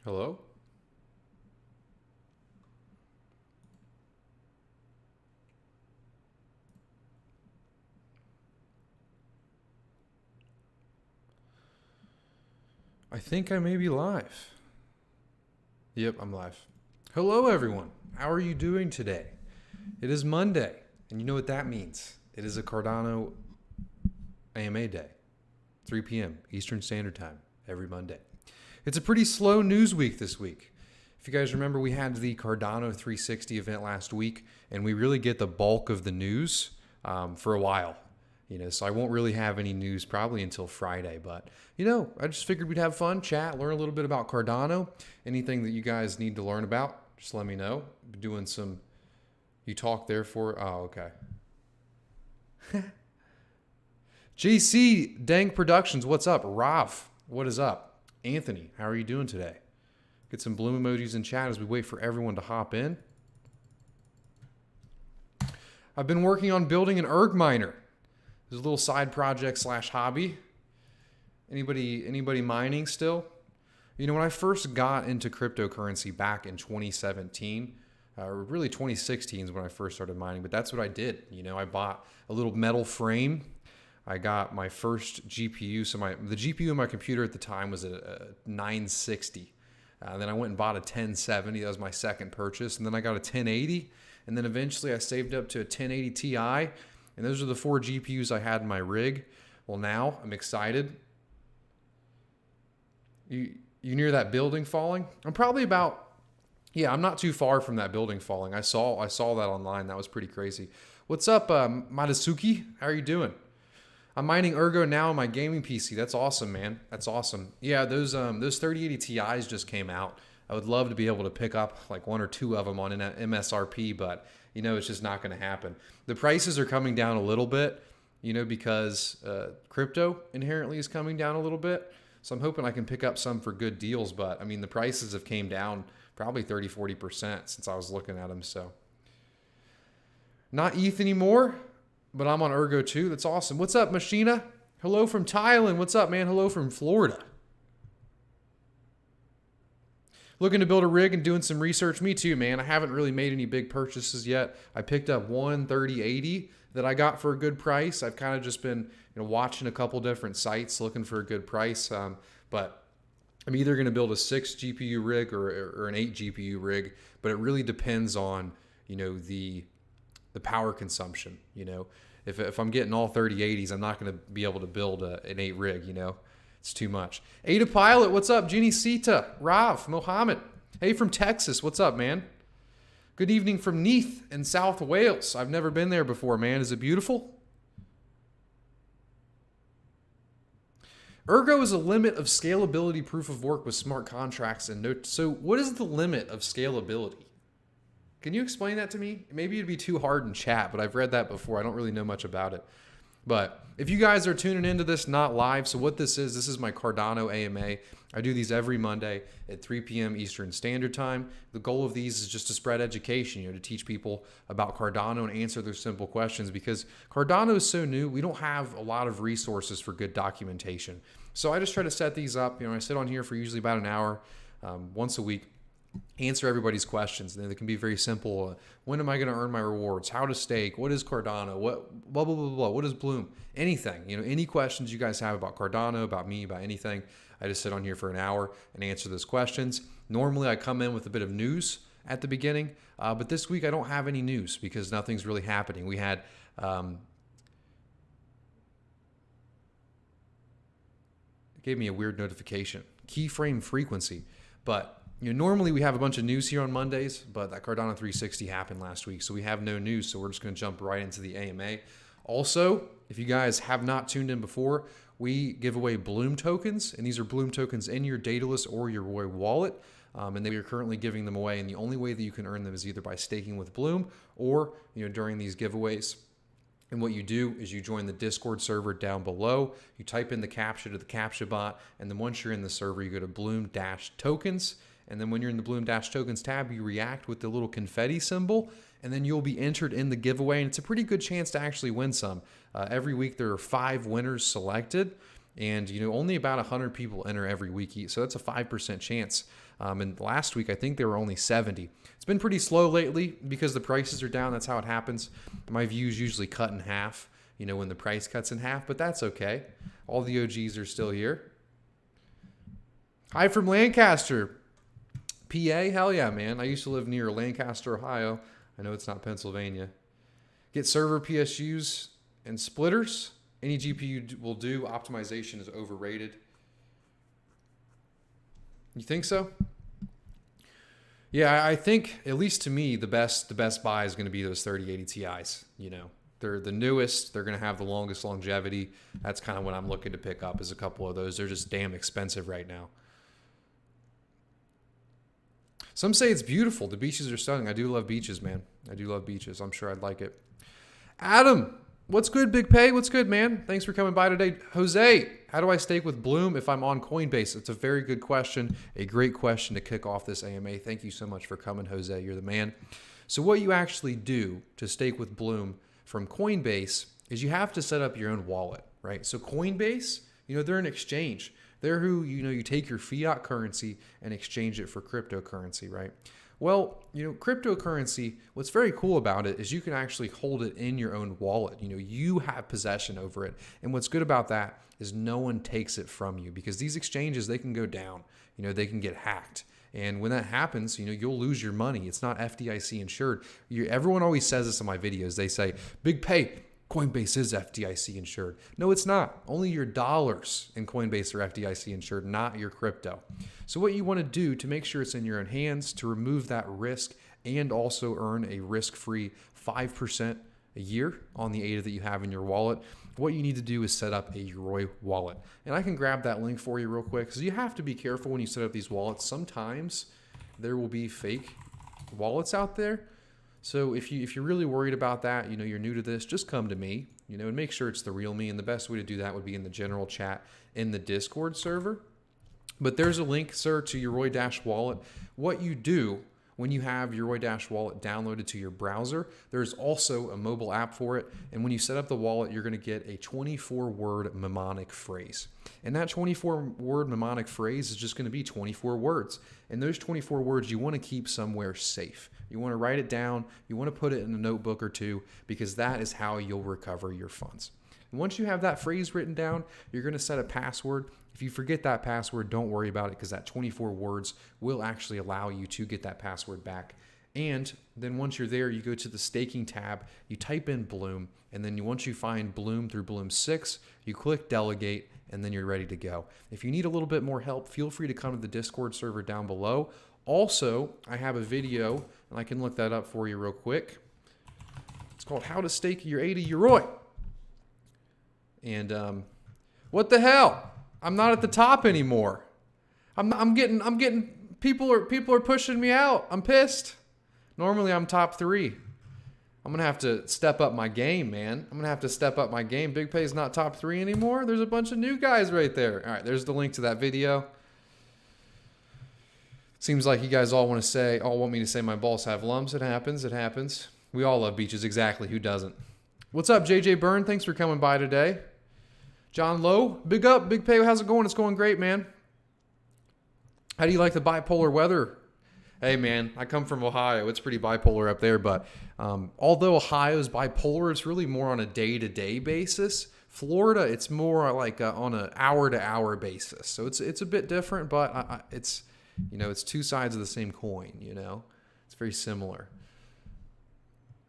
Hello? I think I may be live. Yep, I'm live. Hello, everyone. How are you doing today? It is Monday, and you know what that means. It is a Cardano Ama day, 3 p.m. Eastern Standard Time, every Monday. It's a pretty slow news week this week. If you guys remember, we had the Cardano 360 event last week, and we really get the bulk of the news for a while. So I won't really have any news probably until Friday, but I just figured we'd have fun, chat, learn a little bit about Cardano. Anything that you guys need to learn about, just let me know. I'm doing some, you talk there for, oh, okay. JC Dang Productions, what's up? Rav, what is up? Anthony, how are you doing today? Get some bloom emojis in chat as we wait for everyone to hop in. I've been working on building an erg miner. There's a little side project / hobby. Anybody mining still? When I first got into cryptocurrency back in 2017, or really 2016 is when I first started mining, but that's what I did. I bought a little metal frame. I got my first GPU. So the GPU in my computer at the time was a 960. Then I went and bought a 1070. That was my second purchase. And then I got a 1080. And then eventually I saved up to a 1080 Ti. And those are the 4 GPUs I had in my rig. Well, now I'm excited. You near that building falling? I'm probably about, I'm not too far from that building falling. I saw that online. That was pretty crazy. What's up, Madasuki? How are you doing? I'm mining Ergo now on my gaming PC. That's awesome, man. That's awesome. Yeah, those 3080 Ti's just came out. I would love to be able to pick up like 1 or 2 of them on MSRP, but it's just not going to happen. The prices are coming down a little bit, because crypto inherently is coming down a little bit. So I'm hoping I can pick up some for good deals, but the prices have came down probably 30-40% since I was looking at them. So not ETH anymore. But I'm on Ergo too. That's awesome. What's up, Machina? Hello from Thailand. What's up, man? Hello from Florida. Looking to build a rig and doing some research. Me too, man. I haven't really made any big purchases yet. I picked up one 3080 that I got for a good price. I've kind of just been watching a couple different sites looking for a good price. But I'm either going to build a 6 GPU rig or an 8 GPU rig. But it really depends on the power consumption. If I'm getting all 3080s, I'm not going to be able to build an 8 rig. It's too much. Ada Pilot, what's up? Ginny Sita, Rav, Mohammed. Hey, from Texas, what's up, man? Good evening from Neath in South Wales. I've never been there before, man. Is it beautiful? Ergo is a limit of scalability proof of work with smart contracts and notes. So what is the limit of scalability? Can you explain that to me? Maybe it'd be too hard in chat, but I've read that before. I don't really know much about it. But if you guys are tuning into this, not live, so what this is my Cardano AMA. I do these every Monday at 3 p.m. Eastern Standard Time. The goal of these is just to spread education, to teach people about Cardano and answer their simple questions, because Cardano is so new, we don't have a lot of resources for good documentation. So I just try to set these up. I sit on here for usually about an hour once a week. Answer everybody's questions. And they can be very simple. When am I going to earn my rewards? How to stake? What is Cardano? What blah, blah, blah, blah. What is Bloom? Anything. Any questions you guys have about Cardano, about me, about anything, I just sit on here for an hour and answer those questions. Normally, I come in with a bit of news at the beginning. But this week, I don't have any news because nothing's really happening. We had... it gave me a weird notification. Keyframe frequency. But... normally we have a bunch of news here on Mondays, but that Cardano 360 happened last week, so we have no news, so we're just going to jump right into the AMA. Also, if you guys have not tuned in before, we give away Bloom tokens, and these are Bloom tokens in your Daedalus or your Uroy wallet, and we are currently giving them away, and the only way that you can earn them is either by staking with Bloom or during these giveaways. And what you do is you join the Discord server down below, you type in the CAPTCHA to the CAPTCHA bot, and then once you're in the server, you go to Bloom-tokens. And then when you're in the Bloom-tokens tab, you react with the little confetti symbol, and then you'll be entered in the giveaway. And it's a pretty good chance to actually win some. Every week there are 5 winners selected. And, only about 100 people enter every week. So that's a 5% chance. And last week, I think there were only 70. It's been pretty slow lately because the prices are down. That's how it happens. My views usually cut in half, when the price cuts in half, but that's okay. All the OGs are still here. Hi from Lancaster, PA. Hell yeah, man. I used to live near Lancaster, Ohio. I know it's not Pennsylvania. Get server PSUs and splitters. Any GPU will do. Optimization is overrated. You think so? Yeah, I think, at least to me, the best buy is going to be those 3080 Ti's. They're the newest. They're going to have the longest longevity. That's kind of what I'm looking to pick up, is a couple of those. They're just damn expensive right now. Some say it's beautiful. The beaches are stunning. I do love beaches, man. I do love beaches. I'm sure I'd like it. Adam, what's good, Big Pay? What's good, man? Thanks for coming by today. Jose, how do I stake with Bloom if I'm on Coinbase? It's a very good question. A great question to kick off this AMA. Thank you so much for coming, Jose. You're the man. So what you actually do to stake with Bloom from Coinbase is you have to set up your own wallet, right? So Coinbase, they're an exchange. They're who, you take your fiat currency and exchange it for cryptocurrency, right? Well, cryptocurrency, what's very cool about it is you can actually hold it in your own wallet. You have possession over it. And what's good about that is no one takes it from you, because these exchanges, they can go down, they can get hacked. And when that happens, you'll lose your money. It's not FDIC insured. Everyone always says this in my videos. They say, Big Pay, Coinbase is FDIC insured. No, it's not. Only your dollars in Coinbase are FDIC insured, not your crypto. So what you want to do to make sure it's in your own hands, to remove that risk and also earn a risk-free 5% a year on the ADA that you have in your wallet, what you need to do is set up a Uroy wallet. And I can grab that link for you real quick, because you have to be careful when you set up these wallets. Sometimes there will be fake wallets out there. So if you're really worried about that, you're new to this, just come to me, and make sure it's the real me. And the best way to do that would be in the general chat in the Discord server. But there's a link, sir, to your Uroy Wallet. What you do when you have your Uroy Wallet downloaded to your browser, there's also a mobile app for it. And when you set up the wallet, you're going to get a 24-word mnemonic phrase. And that 24-word mnemonic phrase is just going to be 24 words. And those 24 words you want to keep somewhere safe. You want to write it down. You want to put it in a notebook or two, because that is how you'll recover your funds. And once you have that phrase written down, you're going to set a password. If you forget that password, don't worry about it, because that 24 words will actually allow you to get that password back. And then once you're there, you go to the staking tab, you type in Bloom, and then once you find Bloom through Bloom 6, you click Delegate, and then you're ready to go. If you need a little bit more help, feel free to come to the Discord server down below. Also, I have a video, and I can look that up for you real quick. It's called How to Stake Your ADA Uroy. And what the hell? I'm not at the top anymore. I'm getting people are pushing me out. I'm pissed. Normally I'm top 3. I'm gonna have to step up my game, man. I'm gonna have to step up my game. Big Pay's not top 3 anymore. There's a bunch of new guys right there. All right, there's the link to that video. Seems like you guys all want me to say my balls have lumps. It happens. It happens. We all love beaches. Exactly. Who doesn't? What's up, JJ Byrne? Thanks for coming by today. John Lowe, big up. Big Pay, how's it going? It's going great, man. How do you like the bipolar weather? Hey, man, I come from Ohio. It's pretty bipolar up there. But although Ohio is bipolar, it's really more on a day-to-day basis. Florida, it's more like on an hour-to-hour basis. So it's a bit different, but it's two sides of the same coin. It's very similar.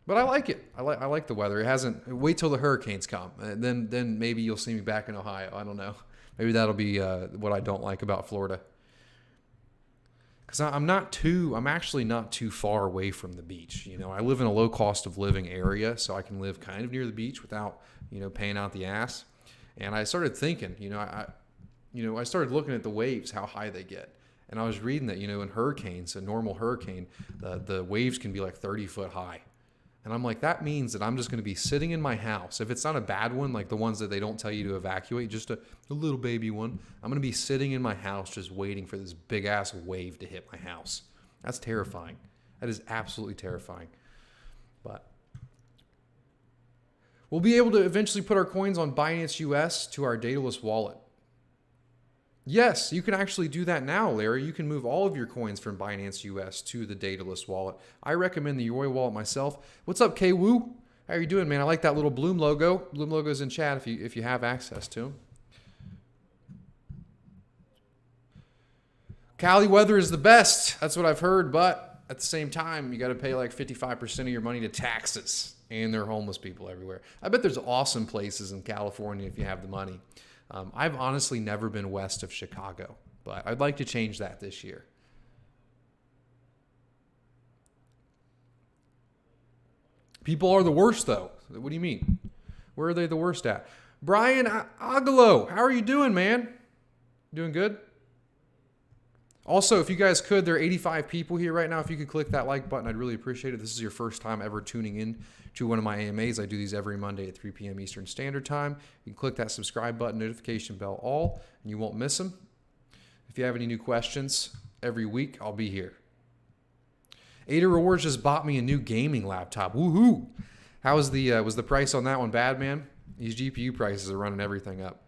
But I like it. I like the weather. It hasn't. Wait till the hurricanes come, and then maybe you'll see me back in Ohio. I don't know. Maybe that'll be what I don't like about Florida. Because I'm actually not too far away from the beach. I live in a low cost of living area, so I can live kind of near the beach without paying out the ass. And I started thinking, I started looking at the waves, how high they get. And I was reading that, in hurricanes, a normal hurricane, the waves can be like 30 foot high. And I'm like, that means that I'm just going to be sitting in my house. If it's not a bad one, like the ones that they don't tell you to evacuate, just a little baby one, I'm going to be sitting in my house just waiting for this big ass wave to hit my house. That's terrifying. That is absolutely terrifying. But we'll be able to eventually put our coins on Binance US to our Daedalus wallet. Yes, you can actually do that now, Larry. You can move all of your coins from Binance US to the Daedalus wallet. I recommend the Uroy wallet myself. What's up, K-Woo? How are you doing, man? I like that little Bloom logo. Bloom logo's in chat if you have access to them. Cali weather is the best. That's what I've heard, but at the same time, you got to pay like 55% of your money to taxes, and there are homeless people everywhere. I bet there's awesome places in California if you have the money. I've honestly never been west of Chicago, but I'd like to change that this year. People are the worst, though. What do you mean? Where are they the worst at? Brian Agalo, how are you doing, man? Doing good? Also, if you guys could, there are 85 people here right now. If you could click that like button, I'd really appreciate it. This is your first time ever tuning in to one of my AMAs. I do these every Monday at 3 p.m. Eastern Standard Time. You can click that subscribe button, notification bell all, and you won't miss them. If you have any new questions every week, I'll be here. Ada Rewards just bought me a new gaming laptop. Woohoo! How was the price on that one bad, man? These GPU prices are running everything up.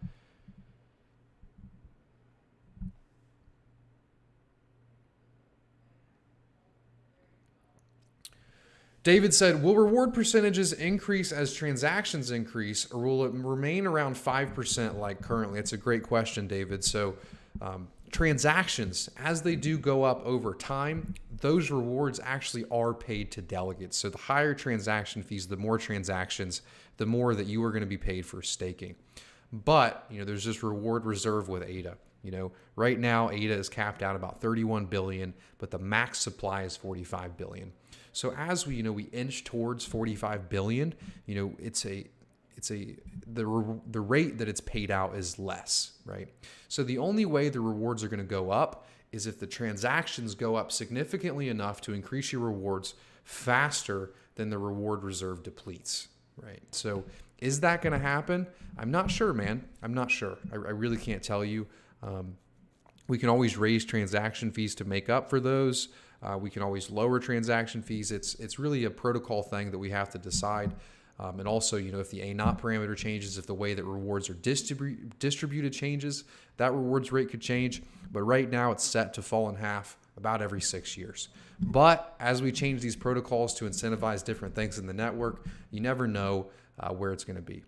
David said, will reward percentages increase as transactions increase, or will it remain around 5% like currently? It's a great question, David. So transactions, as they do go up over time, those rewards actually are paid to delegates. So the higher transaction fees, the more transactions, the more that you are going to be paid for staking. But, there's this reward reserve with ADA. Right now, ADA is capped out about 31 billion, but the max supply is 45 billion. So as we inch towards 45 billion, the rate that it's paid out is less, right? So the only way the rewards are going to go up is if the transactions go up significantly enough to increase your rewards faster than the reward reserve depletes, right? So is that going to happen? I'm not sure, man. I'm not sure. I really can't tell you. We can always raise transaction fees to make up for those. We can always lower transaction fees. It's really a protocol thing that we have to decide. And also, if the A0 parameter changes, if the way that rewards are distributed changes, that rewards rate could change. But right now, it's set to fall in half about every 6 years. But as we change these protocols to incentivize different things in the network, you never know where it's going to be.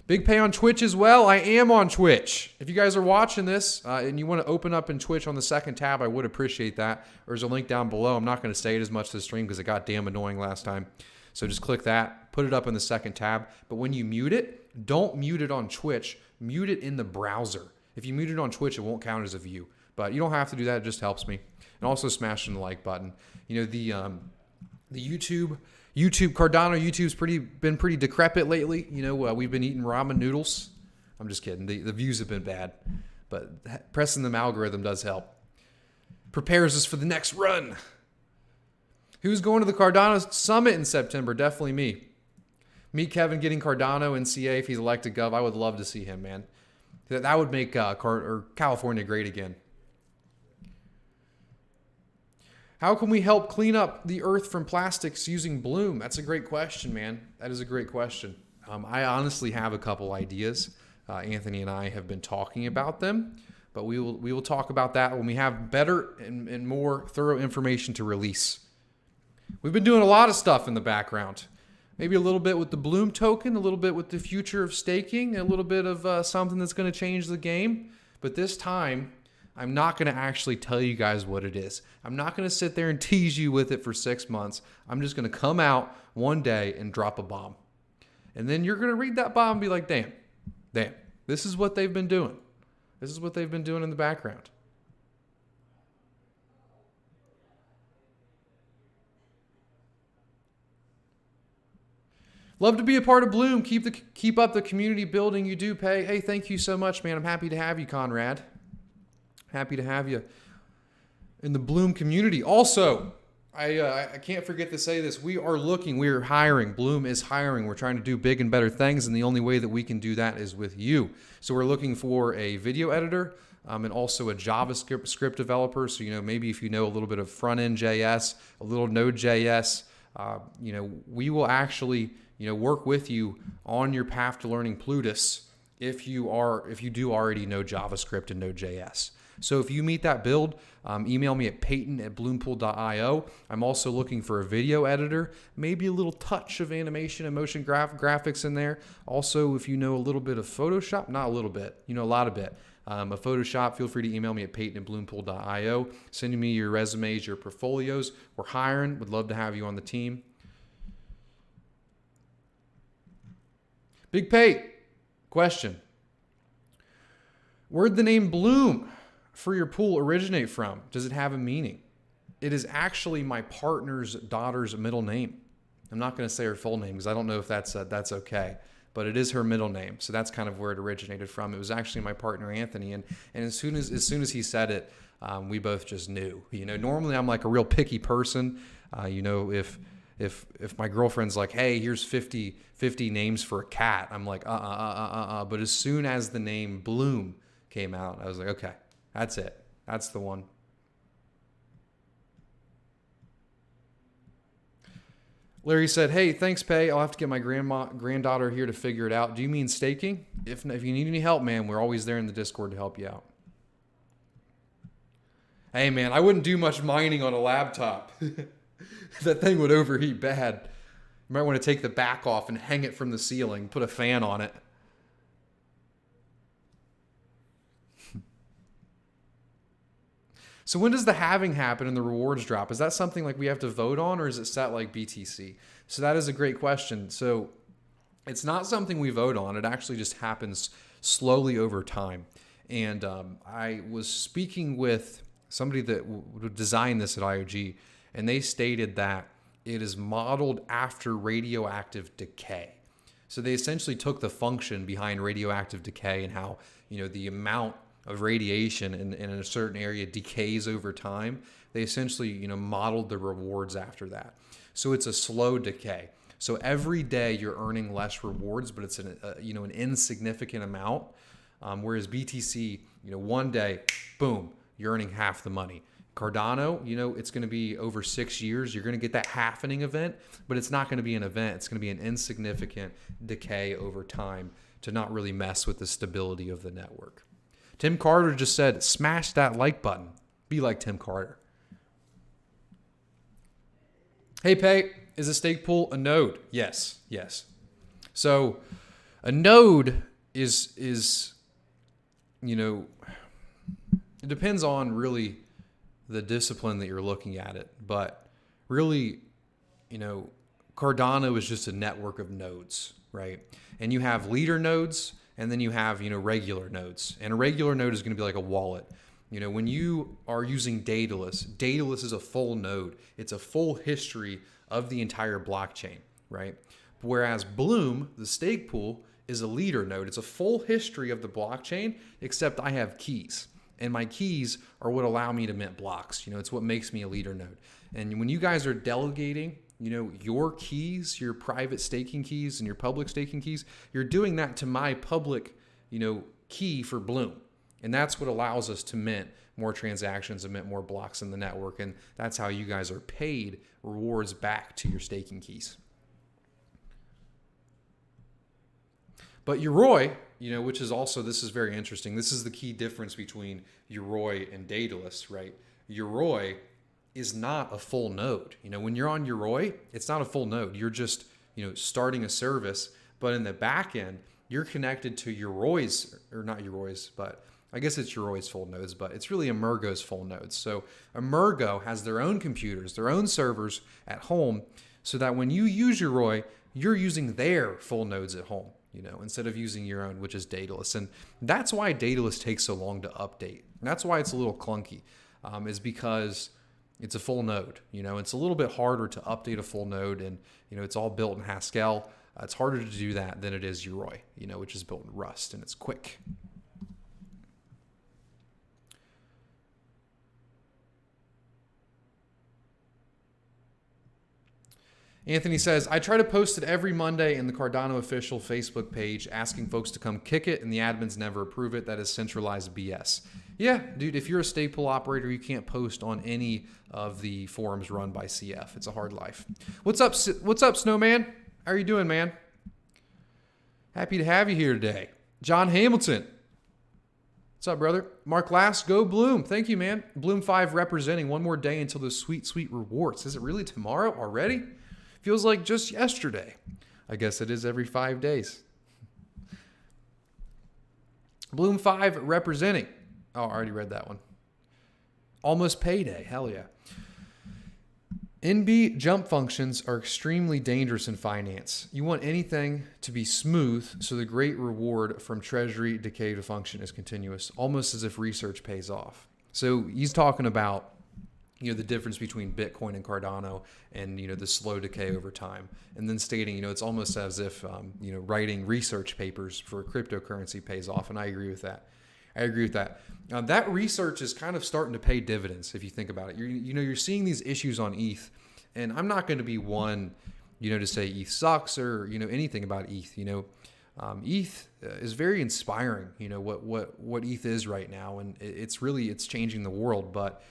Big Pay on Twitch as well. I am on Twitch. If you guys are watching this and you want to open up in Twitch on the second tab, I would appreciate that. There's a link down below. I'm not going to say it as much to the stream because it got damn annoying last time. So just click that, put it up in the second tab. But when you mute it, don't mute it on Twitch. Mute it in the browser. If you mute it on Twitch, it won't count as a view. But you don't have to do that. It just helps me. And also smashing the like button. The YouTube, Cardano YouTube's been pretty decrepit lately. We've been eating ramen noodles. I'm just kidding. The views have been bad, but pressing the algorithm does help. Prepares us for the next run. Who's going to the Cardano Summit in September? Definitely me. Meet Kevin getting Cardano in CA if he's elected gov. I would love to see him, man. That would make California great again. How can we help clean up the earth from plastics using Bloom? That's a great question, man. That is a great question. I honestly have a couple ideas. Anthony and I have been talking about them, but we will talk about that when we have better and more thorough information to release. We've been doing a lot of stuff in the background. Maybe a little bit with the Bloom token, a little bit with the future of staking, a little bit of something that's going to change the game. But this time, I'm not going to actually tell you guys what it is. I'm not going to sit there and tease you with it for 6 months. I'm just going to come out one day and drop a bomb. And then you're going to read that bomb and be like, damn, this is what they've been doing. This is what they've been doing in the background. Love to be a part of Bloom. Keep up the community building you do, Pay. Hey, thank you so much, man. I'm happy to have you, Conrad. Happy to have you in the Bloom community. Also, I can't forget to say this. We are hiring. Bloom is hiring. We're trying to do big and better things, and the only way that we can do that is with you. So we're looking for a video editor and also a JavaScript developer. So, maybe if you know a little bit of front-end JS, a little Node.js, we will actually, work with you on your path to learning Plutus if you do already know JavaScript and Node.js. So if you meet that build, email me at peyton@bloompool.io. I'm also looking for a video editor, maybe a little touch of animation and motion graphics in there. Also, if you know a little bit of Photoshop, not a little bit, you know a lot of it. A Photoshop, feel free to email me at peyton@bloompool.io. Sending me your resumes, your portfolios. We're hiring. Would love to have you on the team. Big Pate, question. Where'd the name Bloom for your pool originate from? Does it have a meaning? It is actually my partner's daughter's middle name. I'm not going to say her full name because I don't know if that's okay, but it is her middle name. So that's kind of where it originated from. It was actually my partner Anthony, and as soon as he said it, we both just knew. You know, normally I'm like a real picky person. You know, if my girlfriend's like, hey, here's 50 names for a cat, I'm like, But as soon as the name Bloom came out, I was like, okay, that's it. That's the one. Larry said, hey, thanks, Pay. I'll have to get my granddaughter here to figure it out. Do you mean staking? If you need any help, man, we're always there in the Discord to help you out. Hey, man, I wouldn't do much mining on a laptop. That thing would overheat bad. You might want to take the back off and hang it from the ceiling, put a fan on it. So when does the halving happen and the rewards drop? Is that something like we have to vote on, or is it set like BTC? So that is a great question. So it's not something we vote on. It actually just happens slowly over time. And I was speaking with somebody that would design this at IOG, and they stated that it is modeled after radioactive decay. So they essentially took the function behind radioactive decay and how, you know, the amount of radiation in a certain area decays over time. They essentially, you know, modeled the rewards after that. So it's a slow decay. So every day you're earning less rewards, but it's an insignificant amount. Whereas BTC, you know, one day, boom, you're earning half the money. Cardano, you know, it's going to be over 6 years. You're going to get that halvening event, but it's not going to be an event. It's going to be an insignificant decay over time to not really mess with the stability of the network. Tim Carter just said, smash that like button. Be like Tim Carter. Hey, Pay, is a stake pool a node? Yes. So a node is, you know, it depends on really the discipline that you're looking at it. But really, you know, Cardano is just a network of nodes, right? And you have leader nodes, and then you have, you know, regular nodes. And a regular node is going to be like a wallet. You know, when you are using Daedalus is a full node. It's a full history of the entire blockchain, right? Whereas Bloom, the stake pool, is a leader node. It's a full history of the blockchain, except I have keys. And my keys are what allow me to mint blocks. You know, it's what makes me a leader node. And when you guys are delegating, you know, your keys, your private staking keys and your public staking keys, you're doing that to my public, you know, key for Bloom. And that's what allows us to mint more transactions and mint more blocks in the network. And that's how you guys are paid rewards back to your staking keys. But Uroy, you know, which is also, this is very interesting. This is the key difference between Uroy and Daedalus, right? Uroy is not a full node. You know, when you're on Uroy, it's not a full node. You're just, you know, starting a service, but in the back end, you're connected to Uroy's, or not Uroy's, but I guess it's Uroy's full nodes, but it's really Emergo's full nodes. So Emergo has their own computers, their own servers at home, so that when you use Uroy, you're using their full nodes at home, you know, instead of using your own, which is Daedalus. And that's why Daedalus takes so long to update. And that's why it's a little clunky, is because it's a full node. You know, it's a little bit harder to update a full node, and, you know, it's all built in Haskell. It's harder to do that than it is Uroy, you know, which is built in Rust, and it's quick. Anthony says, I try to post it every Monday in the Cardano official Facebook page, asking folks to come kick it, and the admins never approve it. That is centralized BS. Yeah, dude, if you're a Stakepool operator, you can't post on any of the forums run by CF. It's a hard life. What's up, Snowman? How are you doing, man? Happy to have you here today. John Hamilton. What's up, brother? Mark Last, go Bloom. Thank you, man. Bloom 5 representing one more day until those sweet, sweet rewards. Is it really tomorrow already? Feels like just yesterday. I guess it is every 5 days. Bloom 5 representing. Oh, I already read that one. Almost payday. Hell yeah. NB jump functions are extremely dangerous in finance. You want anything to be smooth, so the great reward from treasury decay to function is continuous, almost as if research pays off. So he's talking about, the difference between Bitcoin and Cardano and, the slow decay over time. And then stating, it's almost as if, writing research papers for cryptocurrency pays off. And I agree with that. That research is kind of starting to pay dividends if you think about it. You're seeing these issues on ETH, and I'm not going to be one, to say ETH sucks or anything about ETH. ETH is very inspiring. What ETH is right now, and it's changing the world. But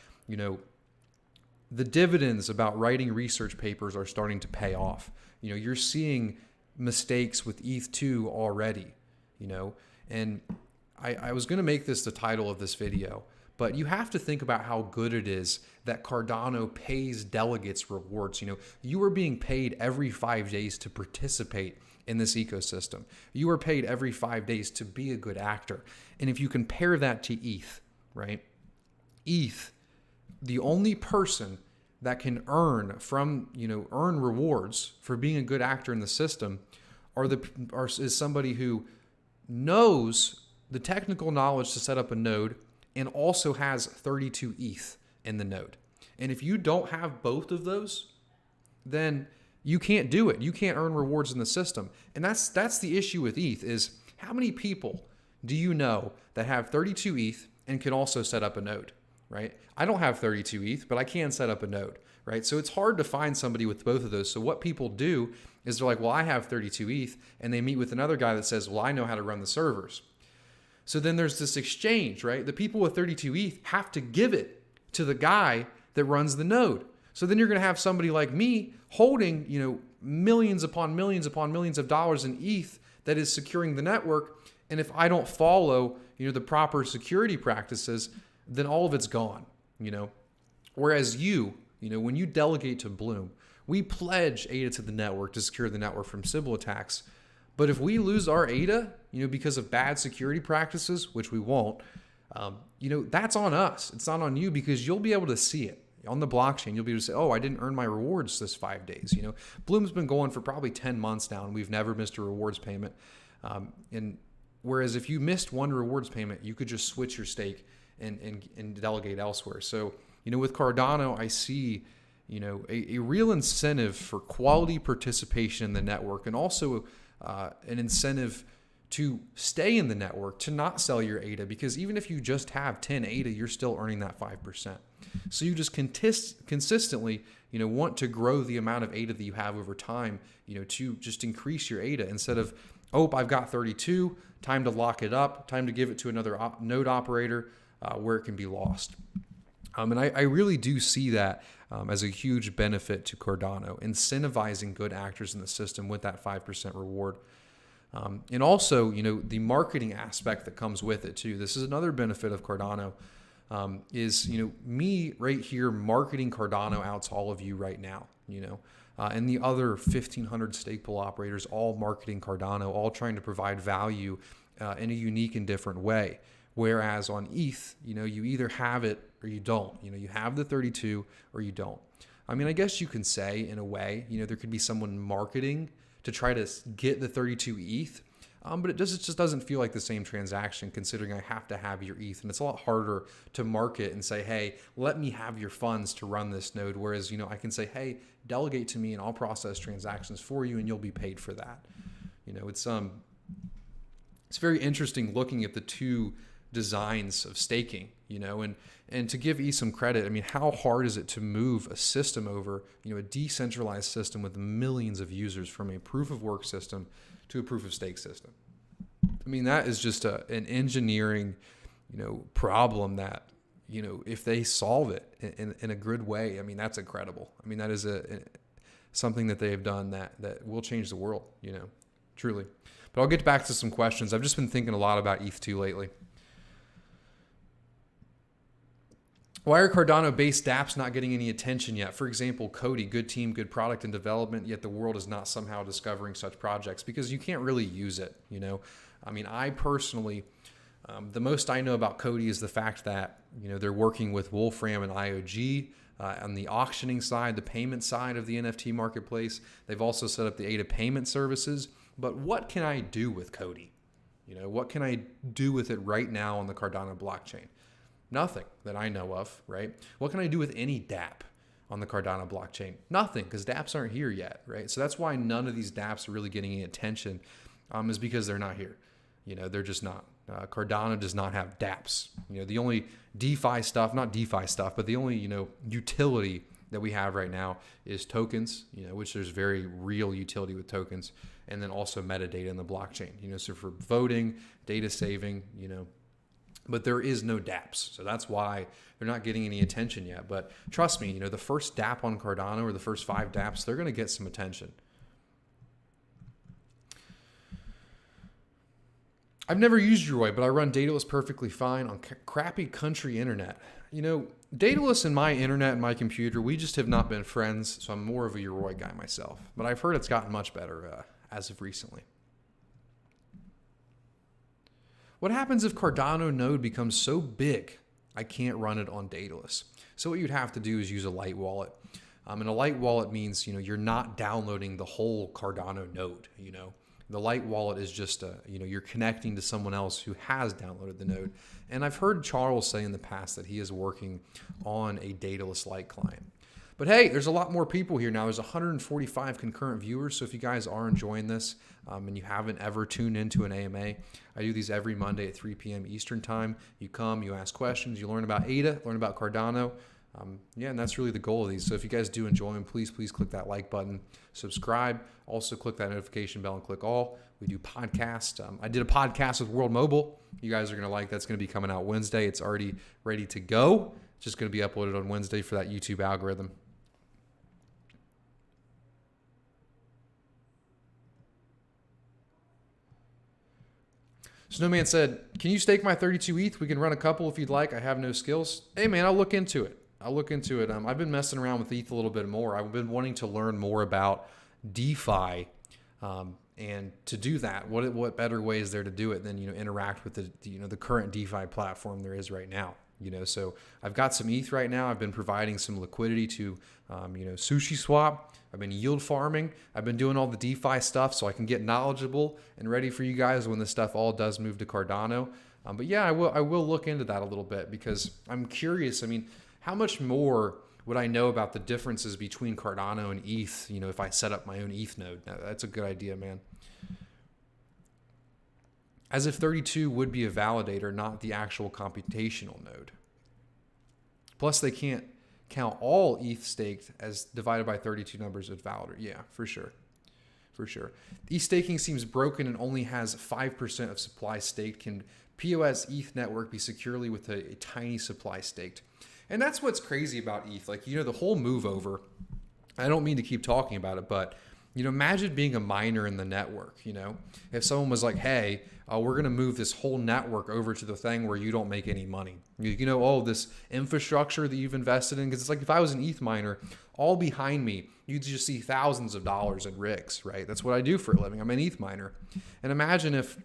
the dividends about writing research papers are starting to pay off. You're seeing mistakes with ETH2 already. And I was going to make this the title of this video, but you have to think about how good it is that Cardano pays delegates rewards. You are being paid every 5 days to participate in this ecosystem. You are paid every 5 days to be a good actor. And if you compare that to ETH, right? ETH, the only person that can earn rewards for being a good actor in the system is somebody who knows the technical knowledge to set up a node and also has 32 ETH in the node. And if you don't have both of those, then you can't do it. You can't earn rewards in the system. And that's the issue with ETH is how many people do you know that have 32 ETH and can also set up a node, right? I don't have 32 ETH, but I can set up a node, right? So it's hard to find somebody with both of those. So what people do is they're like, well, I have 32 ETH, and they meet with another guy that says, well, I know how to run the servers. So then there's this exchange, right? The people with 32 ETH have to give it to the guy that runs the node. So then you're going to have somebody like me holding, millions upon millions upon millions of dollars in ETH that is securing the network. And if I don't follow, the proper security practices, then all of it's gone, Whereas when you delegate to Bloom, we pledge ADA to the network to secure the network from Sybil attacks. But if we lose our ADA, because of bad security practices, which we won't, that's on us. It's not on you because you'll be able to see it on the blockchain. You'll be able to say, oh, I didn't earn my rewards this 5 days. Bloom's been going for probably 10 months now, and we've never missed a rewards payment. And whereas if you missed one rewards payment, you could just switch your stake and delegate elsewhere. So, with Cardano, I see, a real incentive for quality participation in the network and also an incentive to stay in the network, to not sell your ADA, because even if you just have 10 ADA, you're still earning that 5%. So you just consistently, want to grow the amount of ADA that you have over time, to just increase your ADA instead of, oh, I've got 32, time to lock it up, time to give it to another node operator where it can be lost. And I really do see that as a huge benefit to Cardano, incentivizing good actors in the system with that 5% reward. And also, the marketing aspect that comes with it too. This is another benefit of Cardano, is, me right here marketing Cardano out to all of you right now, and the other 1,500 Stakepool operators all marketing Cardano, all trying to provide value in a unique and different way. Whereas on ETH, you either have it or you don't. You have the 32 or you don't. I mean, I guess you can say in a way, there could be someone marketing to try to get the 32 ETH, but it just doesn't feel like the same transaction considering I have to have your ETH. And it's a lot harder to market and say, hey, let me have your funds to run this node. Whereas, I can say, hey, delegate to me and I'll process transactions for you and you'll be paid for that. It's very interesting looking at the two designs of staking, and to give E some credit, I mean, how hard is it to move a system over, a decentralized system with millions of users from a proof of work system to a proof of stake system? I mean, that is just an engineering, problem that, if they solve it in a good way, I mean, that's incredible. I mean, that is something that they have done that will change the world, truly. But I'll get back to some questions. I've just been thinking a lot about ETH2 lately. Why are Cardano-based dApps not getting any attention yet? For example, Cody, good team, good product and development, yet the world is not somehow discovering such projects because you can't really use it, you know? I mean, I personally, the most I know about Cody is the fact that, you know, they're working with Wolfram and IOG on the auctioning side, the payment side of the NFT marketplace. They've also set up the ADA payment services. But what can I do with Cody? You know, what can I do with it right now on the Cardano blockchain? Nothing that I know of, right? What can I do with any dApp on the Cardano blockchain? Nothing, because dApps aren't here yet, right? So that's why none of these dApps are really getting any attention, is because they're not here. You know, they're just not. Cardano does not have dApps. You know, the only DeFi stuff, not DeFi stuff, but the only, you know, utility that we have right now is tokens, you know, which there's very real utility with tokens, and then also metadata in the blockchain, you know, so for voting, data saving, you know, but there is no dApps. So that's why they're not getting any attention yet. But trust me, you know, the first dApp on Cardano or the first 5 dApps, they're going to get some attention. I've never used Uroy, but I run Daedalus perfectly fine on crappy country internet. You know, Daedalus and my internet and my computer, we just have not been friends, so I'm more of a Uroy guy myself. But I've heard it's gotten much better as of recently. What happens if Cardano node becomes so big I can't run it on Daedalus? So what you'd have to do is use a light wallet. And a light wallet means, you know, you're not downloading the whole Cardano node, you know. The light wallet is just, you know, you're connecting to someone else who has downloaded the node. And I've heard Charles say in the past that he is working on a Daedalus Lite client. But hey, there's a lot more people here now. There's 145 concurrent viewers. So if you guys are enjoying this and you haven't ever tuned into an AMA, I do these every Monday at 3 p.m. Eastern time. You come, you ask questions, you learn about ADA, learn about Cardano. Yeah, and that's really the goal of these. So if you guys do enjoy them, please click that like button, subscribe. Also click that notification bell and click all. We do podcasts. I did a podcast with World Mobile. You guys are going to like. That's going to be coming out Wednesday. It's already ready to go. It's just going to be uploaded on Wednesday for that YouTube algorithm. Snowman said, can you stake my 32 ETH? We can run a couple if you'd like. I have no skills. Hey, man, I'll look into it. I've been messing around with ETH a little bit more. I've been wanting to learn more about DeFi. And to do that, what better way is there to do it than, you know, interact with the current DeFi platform there is right now. You know, so I've got some ETH right now. I've been providing some liquidity to, you know, Sushi Swap. I've been yield farming. I've been doing all the DeFi stuff so I can get knowledgeable and ready for you guys when this stuff all does move to Cardano. But yeah, I will look into that a little bit because I'm curious. I mean, how much more would I know about the differences between Cardano and ETH, you know, if I set up my own ETH node? Now, that's a good idea, man. As if 32 would be a validator, not the actual computational node. Plus, they can't count all ETH staked as divided by 32 numbers as validator. Yeah, for sure. For sure. ETH staking seems broken and only has 5% of supply staked. Can POS ETH network be securely with a tiny supply staked? And that's what's crazy about ETH. Like, you know, the whole move over, I don't mean to keep talking about it, but, you know, imagine being a miner in the network, you know, if someone was like, hey, we're going to move this whole network over to the thing where you don't make any money. You know, oh, this infrastructure that you've invested in, because it's like if I was an ETH miner, all behind me, you'd just see thousands of dollars in rigs, right? That's what I do for a living. I'm an ETH miner. And imagine if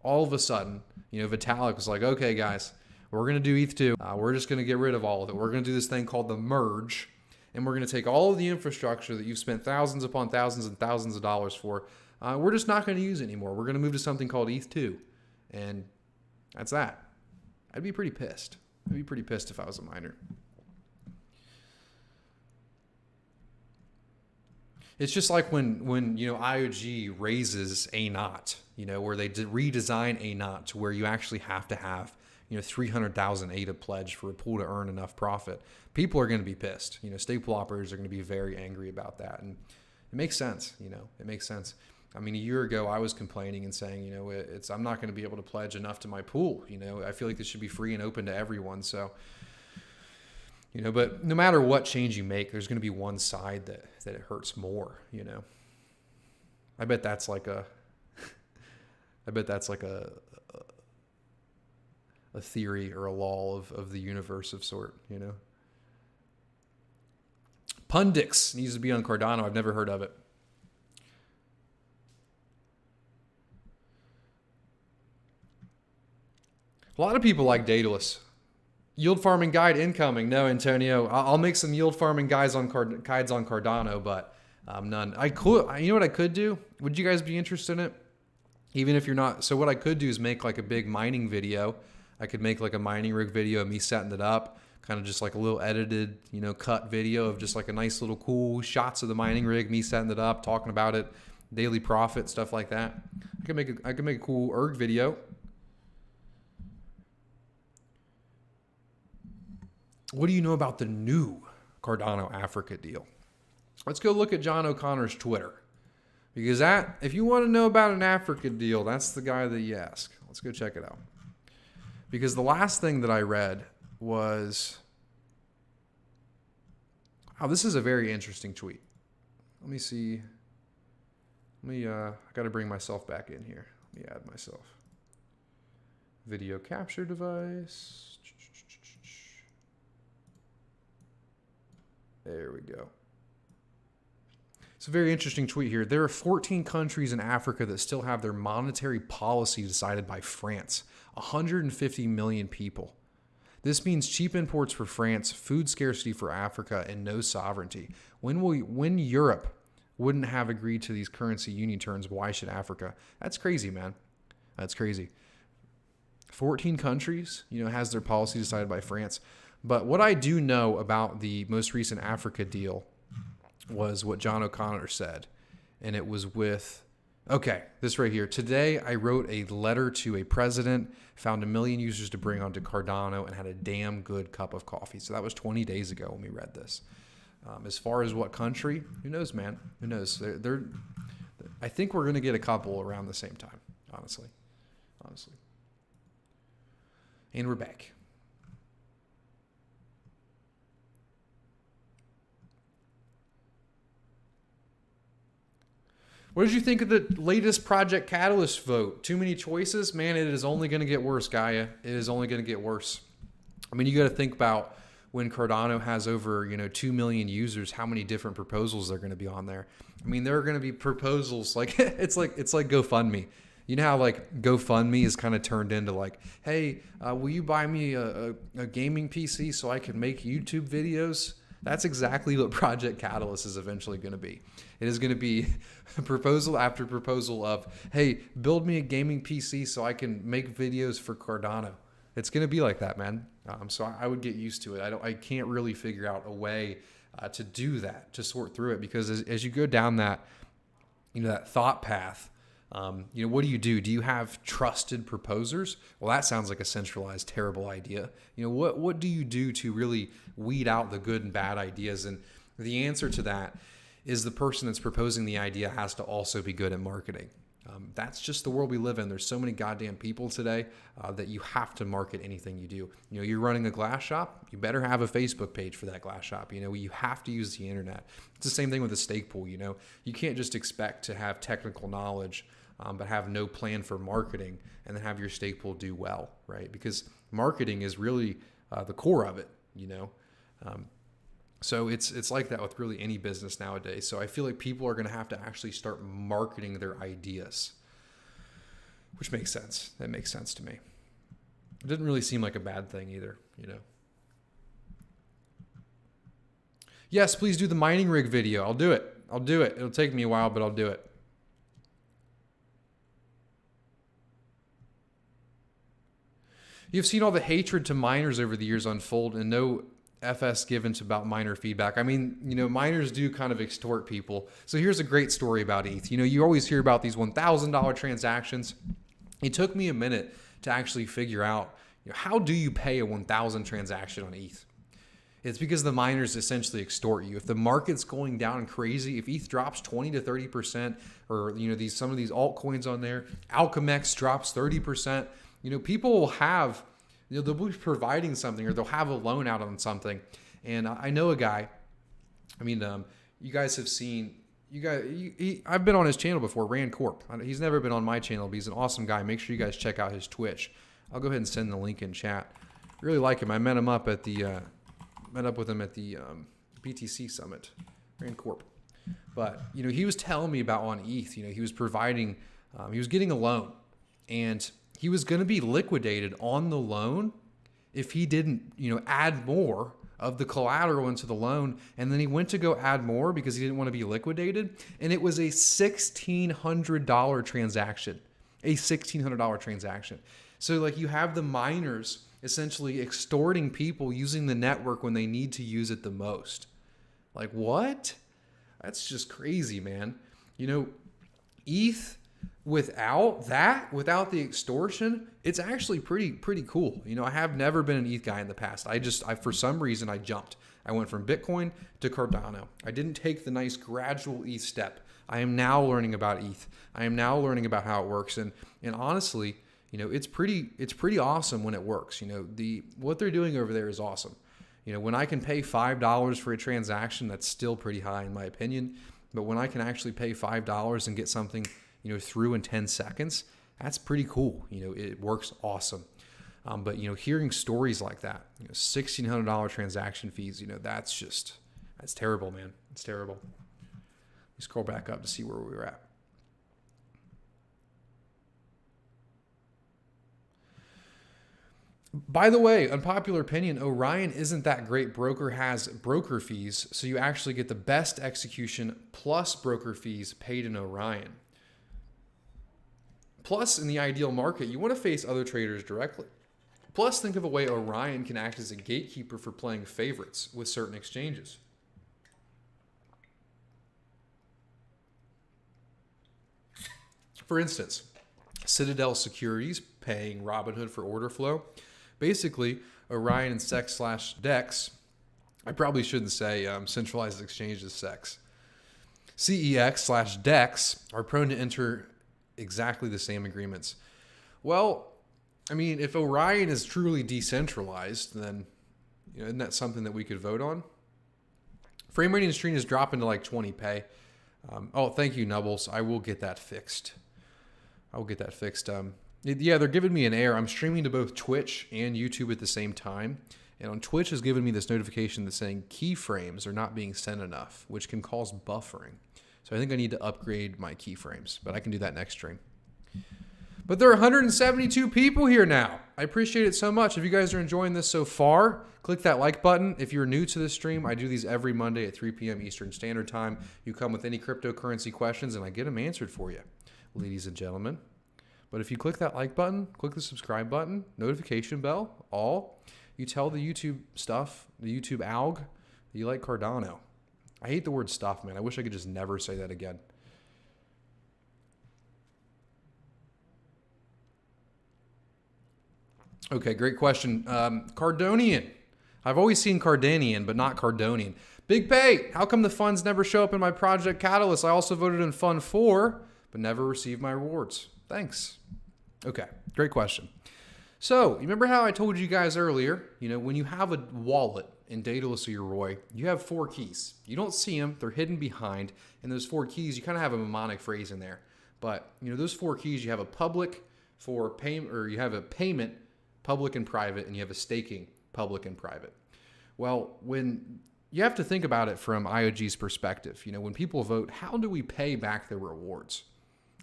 all of a sudden, you know, Vitalik was like, okay, guys, we're going to do ETH2. We're just going to get rid of all of it. We're going to do this thing called the merge. And we're going to take all of the infrastructure that you've spent thousands upon thousands and thousands of dollars for. We're just not going to use it anymore. We're going to move to something called ETH2. And that's that. I'd be pretty pissed. I'd be pretty pissed if I was a miner. It's just like when you know, IOG raises a knot, you know, where they redesign a knot to where you actually have to have, you know, 300,000 ADA pledge for a pool to earn enough profit. People are going to be pissed. You know, Stakepool operators are going to be very angry about that. And it makes sense, you know, it makes sense. I mean, a year ago, I was complaining and saying, you know, I'm not going to be able to pledge enough to my pool. You know, I feel like this should be free and open to everyone. So, you know, but no matter what change you make, there's going to be one side that it hurts more, you know. I bet that's like I bet that's like a theory or a law of the universe of sort, you know. Pundix needs to be on Cardano. I've never heard of it. A lot of people like Daedalus. Yield farming guide incoming. No, Antonio. I'll make some yield farming guides on Cardano, but none. You know what I could do? Would you guys be interested in it? Even if you're not. So what I could do is make like a big mining video. I could make like a mining rig video of me setting it up, kind of just like a little edited, cut video of just like a nice little cool shots of the mining rig, me setting it up, talking about it, daily profit, stuff like that. I could make a cool erg video. What do you know about the new Cardano Africa deal? Let's go look at John O'Connor's Twitter. Because if you want to know about an Africa deal, that's the guy that you ask. Let's go check it out. Because the last thing that I read was, this is a very interesting tweet. Let me see. I got to bring myself back in here. Let me add myself. Video capture device. There we go. It's a very interesting tweet here. There are 14 countries in Africa that still have their monetary policy decided by France. 150 million people. This means cheap imports for France, food scarcity for Africa, and no sovereignty. When Europe wouldn't have agreed to these currency union terms, why should Africa? That's crazy, man. That's crazy. 14 countries, has their policy decided by France. But what I do know about the most recent Africa deal was what John O'Connor said. And it was with, this right here. Today, I wrote a letter to a president, found 1 million users to bring onto Cardano, and had a damn good cup of coffee. So that was 20 days ago when we read this. As far as what country, who knows, man? Who knows? I think we're going to get a couple around the same time, honestly. And we're back. What did you think of the latest Project Catalyst vote? Too many choices? Man, it is only going to get worse, Gaia. It is only going to get worse. I mean, you got to think about when Cardano has over, 2 million users, how many different proposals are going to be on there. I mean, there are going to be proposals like it's like GoFundMe. You know how like GoFundMe is kind of turned into like, hey, will you buy me a gaming PC so I can make YouTube videos? That's exactly what Project Catalyst is eventually going to be. It is going to be proposal after proposal of, hey, build me a gaming PC so I can make videos for Cardano. It's going to be like that, man. So I would get used to it. I can't really figure out a way to do that, to sort through it, because as you go down that, that thought path, what do? Do you have trusted proposers? Well, that sounds like a centralized, terrible idea. What do you do to really weed out the good and bad ideas? And the answer to that is the person that's proposing the idea has to also be good at marketing. That's just the world we live in. There's so many goddamn people today that you have to market anything you do. You're running a glass shop, you better have a Facebook page for that glass shop. You have to use the internet. It's the same thing with a Stakepool. You can't just expect to have technical knowledge but have no plan for marketing and then have your Stakepool do well, right? Because marketing is really the core of it, So it's like that with really any business nowadays. So I feel like people are going to have to actually start marketing their ideas, which makes sense. That makes sense to me. It didn't really seem like a bad thing either, Yes, please do the mining rig video. I'll do it. It'll take me a while, but I'll do it. You've seen all the hatred to miners over the years unfold and no FS given to about miner feedback. I mean, miners do kind of extort people. So here's a great story about ETH. You always hear about these $1,000 transactions. It took me a minute to actually figure out, how do you pay a 1,000 transaction on ETH? It's because the miners essentially extort you. If the market's going down crazy, if ETH drops 20 to 30%, or some of these altcoins on there, Alchemex drops 30%, people will have, they'll be providing something, or they'll have a loan out on something. And I know a guy, you guys have seen, you guys, I've been on his channel before, Rand Corp. He's never been on my channel, but he's an awesome guy. Make sure you guys check out his Twitch. I'll go ahead and send the link in chat. Really like him. I met him up at the with him at the BTC summit, Rand Corp. But you know, he was telling me about on ETH. You know, he was providing, he was getting a loan, and he was going to be liquidated on the loan if he didn't, you know, add more of the collateral into the loan. And then he went to go add more because he didn't want to be liquidated, and it was a $1,600 transaction, a $1,600 transaction. So like, you have the miners essentially extorting people using the network when they need to use it the most. Like, what? That's just crazy, man. You know, ETH without that, without the extortion, it's actually pretty cool. You know, I have never been an ETH guy in the past. I for some reason, I jumped. I went from Bitcoin to Cardano. I didn't take the nice gradual ETH step. I am now learning about ETH. I am now learning about how it works. And honestly, you know, it's pretty awesome when it works. You know, what they're doing over there is awesome. You know, when I can pay $5 for a transaction, that's still pretty high in my opinion. But when I can actually pay $5 and get something, you know, through in 10 seconds, that's pretty cool. You know, it works awesome. But, you know, hearing stories like that, you know, $1,600 transaction fees, you know, that's terrible, man. It's terrible. Let me scroll back up to see where we were at. By the way, unpopular opinion, Orion isn't that great. Broker has broker fees, so you actually get the best execution plus broker fees paid in Orion. Plus, in the ideal market, you want to face other traders directly. Plus, think of a way Orion can act as a gatekeeper for playing favorites with certain exchanges. For instance, Citadel Securities paying Robinhood for order flow. Basically, Orion and SEX/DEX, I probably shouldn't say centralized exchanges SEX. CEX/DEX are prone to enter exactly the same agreements. Well, I mean, if Orion is truly decentralized, then, you know, isn't that something that we could vote on? Frame rate and stream is dropping to like 20 pay. Oh, thank you, Nubbles. I will get that fixed. Yeah, they're giving me an error. I'm streaming to both Twitch and YouTube at the same time. And on Twitch has given me this notification that's saying keyframes are not being sent enough, which can cause buffering. So I think I need to upgrade my keyframes, but I can do that next stream. But there are 172 people here now. I appreciate it so much. If you guys are enjoying this so far, click that like button. If you're new to this stream, I do these every Monday at 3 p.m. Eastern Standard Time. You come with any cryptocurrency questions, and I get them answered for you, ladies and gentlemen. But if you click that like button, click the subscribe button, notification bell, you tell the YouTube stuff, the YouTube alg, that you like Cardano. I hate the word stuff, man. I wish I could just never say that again. Okay, great question. Cardonian. I've always seen Cardanian, but not Cardonian. Big Pay, how come the funds never show up in my project Catalyst? I also voted in Fund 4, but never received my rewards. Thanks. Okay, great question. So, you remember how I told you guys earlier, you know, when you have a wallet in Daedalus or Uroy, you have 4 keys. You don't see them, they're hidden behind, and those 4 keys, you kind of have a mnemonic phrase in there. But, you know, those 4 keys, you have a public for payment, or you have a payment, public and private, and you have a staking, public and private. Well, when you have to think about it from IOG's perspective, you know, when people vote, how do we pay back their rewards?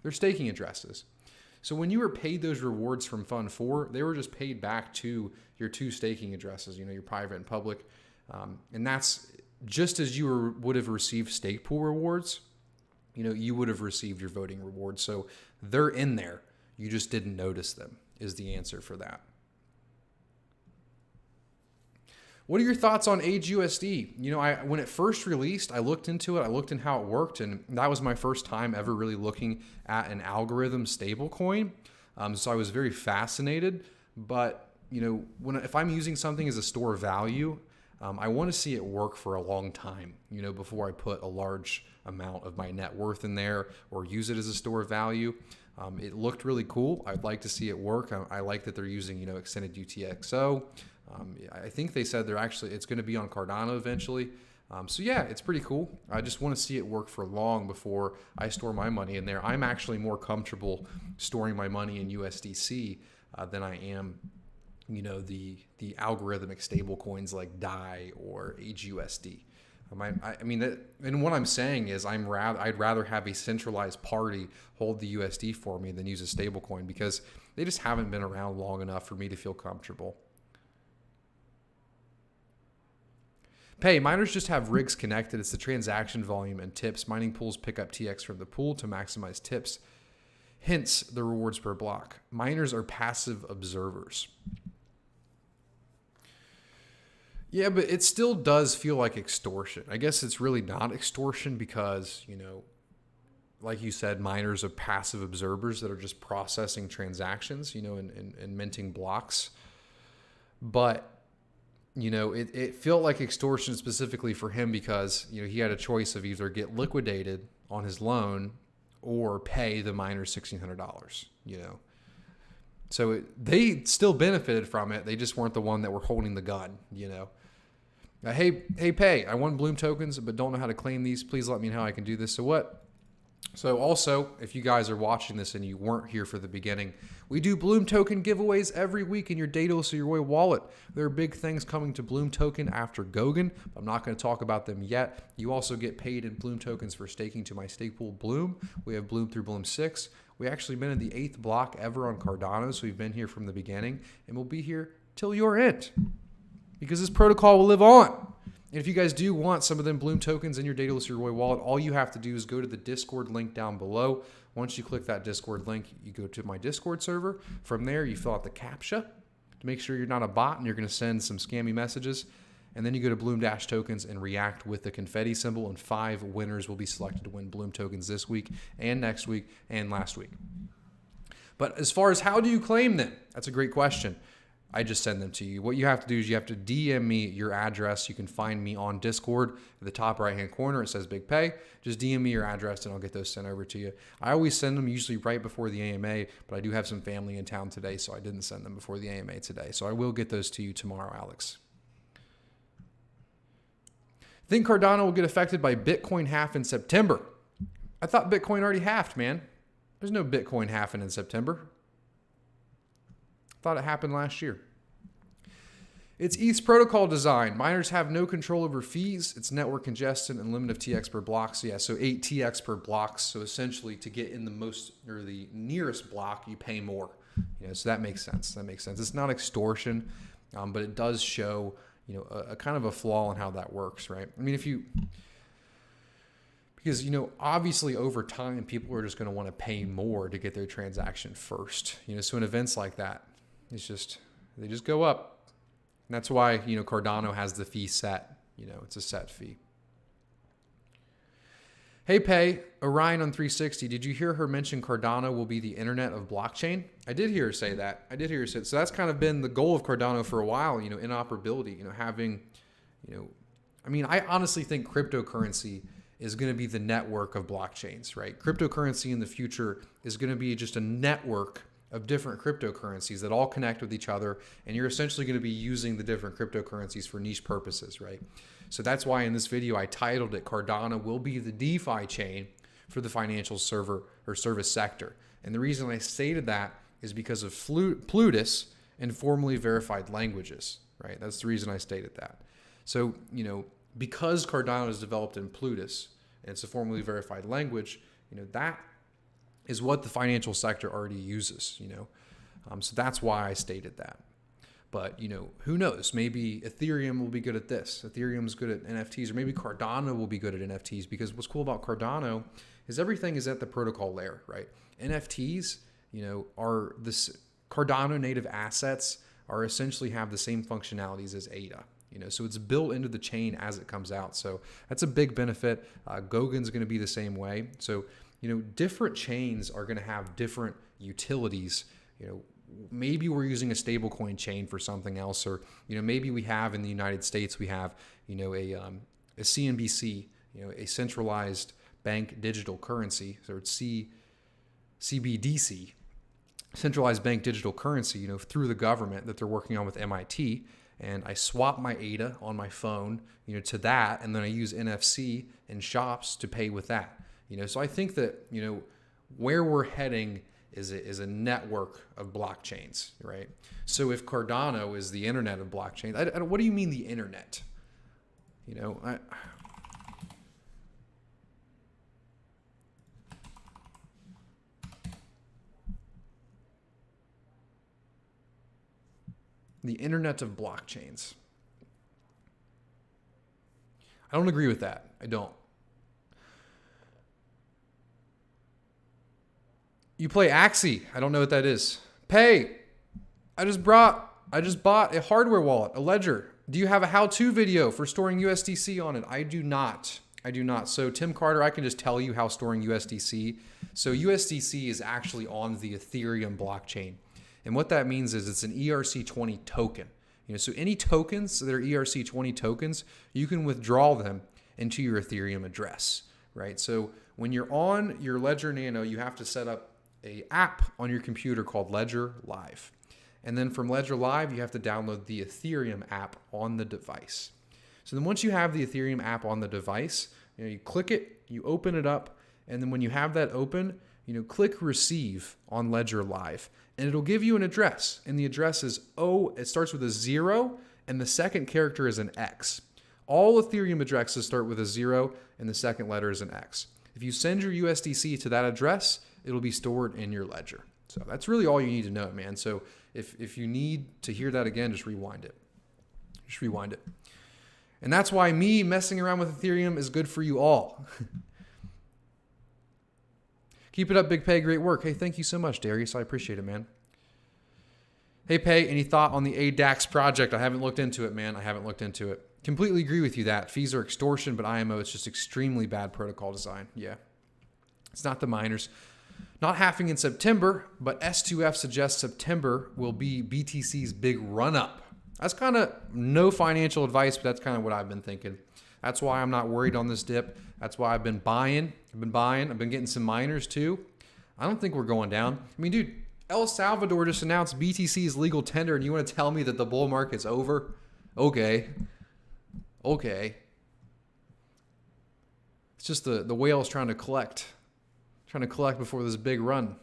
They're staking addresses. So when you were paid those rewards from Fund 4, they were just paid back to your 2 staking addresses, you know, your private and public. And that's just as you would have received Stakepool rewards, you know, you would have received your voting rewards. So they're in there. You just didn't notice them is the answer for that. What are your thoughts on Age Usd? You know, when it first released, I looked into it. I looked in how it worked, and that was my first time ever really looking at an algorithm stablecoin. So I was very fascinated. But you know, if I'm using something as a store of value, I want to see it work for a long time. You know, before I put a large amount of my net worth in there or use it as a store of value. It looked really cool. I'd like to see it work. I like that they're using, you know, extended UTXO. I think they said it's going to be on Cardano eventually. So yeah, it's pretty cool. I just want to see it work for long before I store my money in there. I'm actually more comfortable storing my money in USDC than I am, the algorithmic stable coins like DAI or Age Usd. And what I'm saying is I'd rather have a centralized party hold the USD for me than use a stable coin, because they just haven't been around long enough for me to feel comfortable. Pay, miners just have rigs connected. It's the transaction volume and tips. Mining pools pick up TX from the pool to maximize tips, hence the rewards per block. Miners are passive observers. Yeah, but it still does feel like extortion. I guess it's really not extortion because, like you said, miners are passive observers that are just processing transactions, and minting blocks. But it felt like extortion specifically for him because, he had a choice of either get liquidated on his loan or pay the miners $1,600, So they still benefited from it. They just weren't the one that were holding the gun, Hey, Pay, I want Bloom tokens, but don't know how to claim these. Please let me know how I can do this. So also, if you guys are watching this and you weren't here for the beginning, we do Bloom token giveaways every week in your Daedalus or Uroy wallet. There are big things coming to Bloom token after Goguen. I'm not going to talk about them yet. You also get paid in Bloom tokens for staking to my Stakepool Bloom. We have Bloom through Bloom 6. We actually been in the 8th block ever on Cardano, so we've been here from the beginning, and we'll be here till your end, because this protocol will live on. And if you guys do want some of them Bloom tokens in your Daedalus or Uroy wallet, all you have to do is go to the Discord link down below. Once you click that Discord link, you go to my Discord server. From there, you fill out the CAPTCHA to make sure you're not a bot and you're going to send some scammy messages. And then you go to Bloom Dash tokens and react with the confetti symbol, and 5 winners will be selected to win Bloom tokens this week and next week and last week. But as far as how do you claim them, that's a great question. I just send them to you. What you have to do is you have to DM me your address. You can find me on Discord. At the top right-hand corner, it says Big Pay. Just DM me your address and I'll get those sent over to you. I always send them usually right before the AMA, but I do have some family in town today, so I didn't send them before the AMA today. So I will get those to you tomorrow, Alex. Think Cardano will get affected by Bitcoin half in September? I thought Bitcoin already halved, man. There's no Bitcoin halving in September. Thought it happened last year. It's ETH's protocol design. Miners have no control over fees. It's network congestion and limit of TX per block. So yeah, so 8 TX per block. So essentially to get in the nearest block, you pay more. So that makes sense. It's not extortion, but it does show, a kind of a flaw in how that works, right? I mean, because, obviously over time, people are just going to want to pay more to get their transaction first. So in events like that, they just go up. And that's why, Cardano has the fee set. It's a set fee. Hey, Pay, Orion on 360. Did you hear her mention Cardano will be the internet of blockchain? I did hear her say that. So that's kind of been the goal of Cardano for a while, interoperability, having, I honestly think cryptocurrency is going to be the network of blockchains, right? Cryptocurrency in the future is going to be just a network of different cryptocurrencies that all connect with each other, and you're essentially going to be using the different cryptocurrencies for niche purposes, right? So that's why in this video I titled it Cardano will be the DeFi chain for the financial server or service sector. And the reason I stated that is because of Plutus and formally verified languages, right? That's the reason I stated that. So, because Cardano is developed in Plutus and it's a formally verified language, that is what the financial sector already uses, So that's why I stated that. But, who knows? Maybe Ethereum will be good at this. Ethereum's good at NFTs, or maybe Cardano will be good at NFTs, because what's cool about Cardano is everything is at the protocol layer, right? NFTs, are this Cardano native assets are essentially have the same functionalities as ADA. So it's built into the chain as it comes out. So that's a big benefit. Goggen's going to be the same way. So, different chains are going to have different utilities. Maybe we're using a stablecoin chain for something else, or, maybe we have in the United States, we have, a CNBC, a centralized bank digital currency, so it's CBDC, centralized bank digital currency, through the government that they're working on with MIT. and I swap my ADA on my phone, to that, and then I use NFC in shops to pay with that. So I think that, where we're heading is a network of blockchains, right? So if Cardano is the internet of blockchains, what do you mean the internet? The internet of blockchains. I don't agree with that. I don't. You play Axie. I don't know what that is. Pay. I just bought a hardware wallet, a ledger. Do you have a how-to video for storing USDC on it? I do not. So Tim Carter, I can just tell you how storing USDC. So USDC is actually on the Ethereum blockchain. And what that means is it's an ERC20 token. So any tokens that are ERC20 tokens, you can withdraw them into your Ethereum address, right? So when you're on your Ledger Nano, you have to set up an app on your computer called Ledger Live. And then from Ledger Live, you have to download the Ethereum app on the device. So then once you have the Ethereum app on the device, you click it, you open it up, and then when you have that open, click Receive on Ledger Live. And it'll give you an address. And the address is it starts with a 0, and the second character is an X. All Ethereum addresses start with a 0, and the second letter is an X. If you send your USDC to that address, it'll be stored in your ledger. So that's really all you need to know, man. So if you need to hear that again, just rewind it. And that's why me messing around with Ethereum is good for you all. Keep it up, Big Pay. Great work. Hey, thank you so much, Darius. I appreciate it, man. Hey, Pay, any thought on the ADAX project? I haven't looked into it, man. Completely agree with you that. Fees are extortion, but IMO is just extremely bad protocol design. Yeah. It's not the miners. Not halving in September, but S2F suggests September will be BTC's big run-up. That's kind of no financial advice, but that's kind of what I've been thinking. That's why I'm not worried on this dip. That's why I've been buying. I've been getting some miners too. I don't think we're going down. I mean, dude, El Salvador just announced BTC's legal tender, and you want to tell me that the bull market's over? Okay. It's just the whales trying to collect before this big run.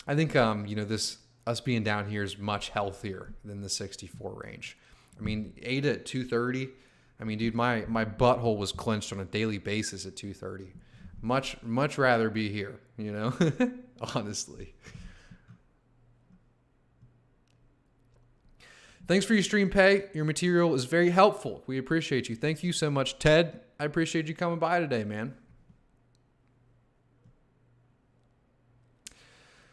I think this us being down here is much healthier than the 64 range. I mean, ADA at 230. I mean, dude, my butthole was clenched on a daily basis at 230. Much rather be here, honestly. Thanks for your stream, Pay. Your material is very helpful. We appreciate you. Thank you so much, Ted. I appreciate you coming by today, man.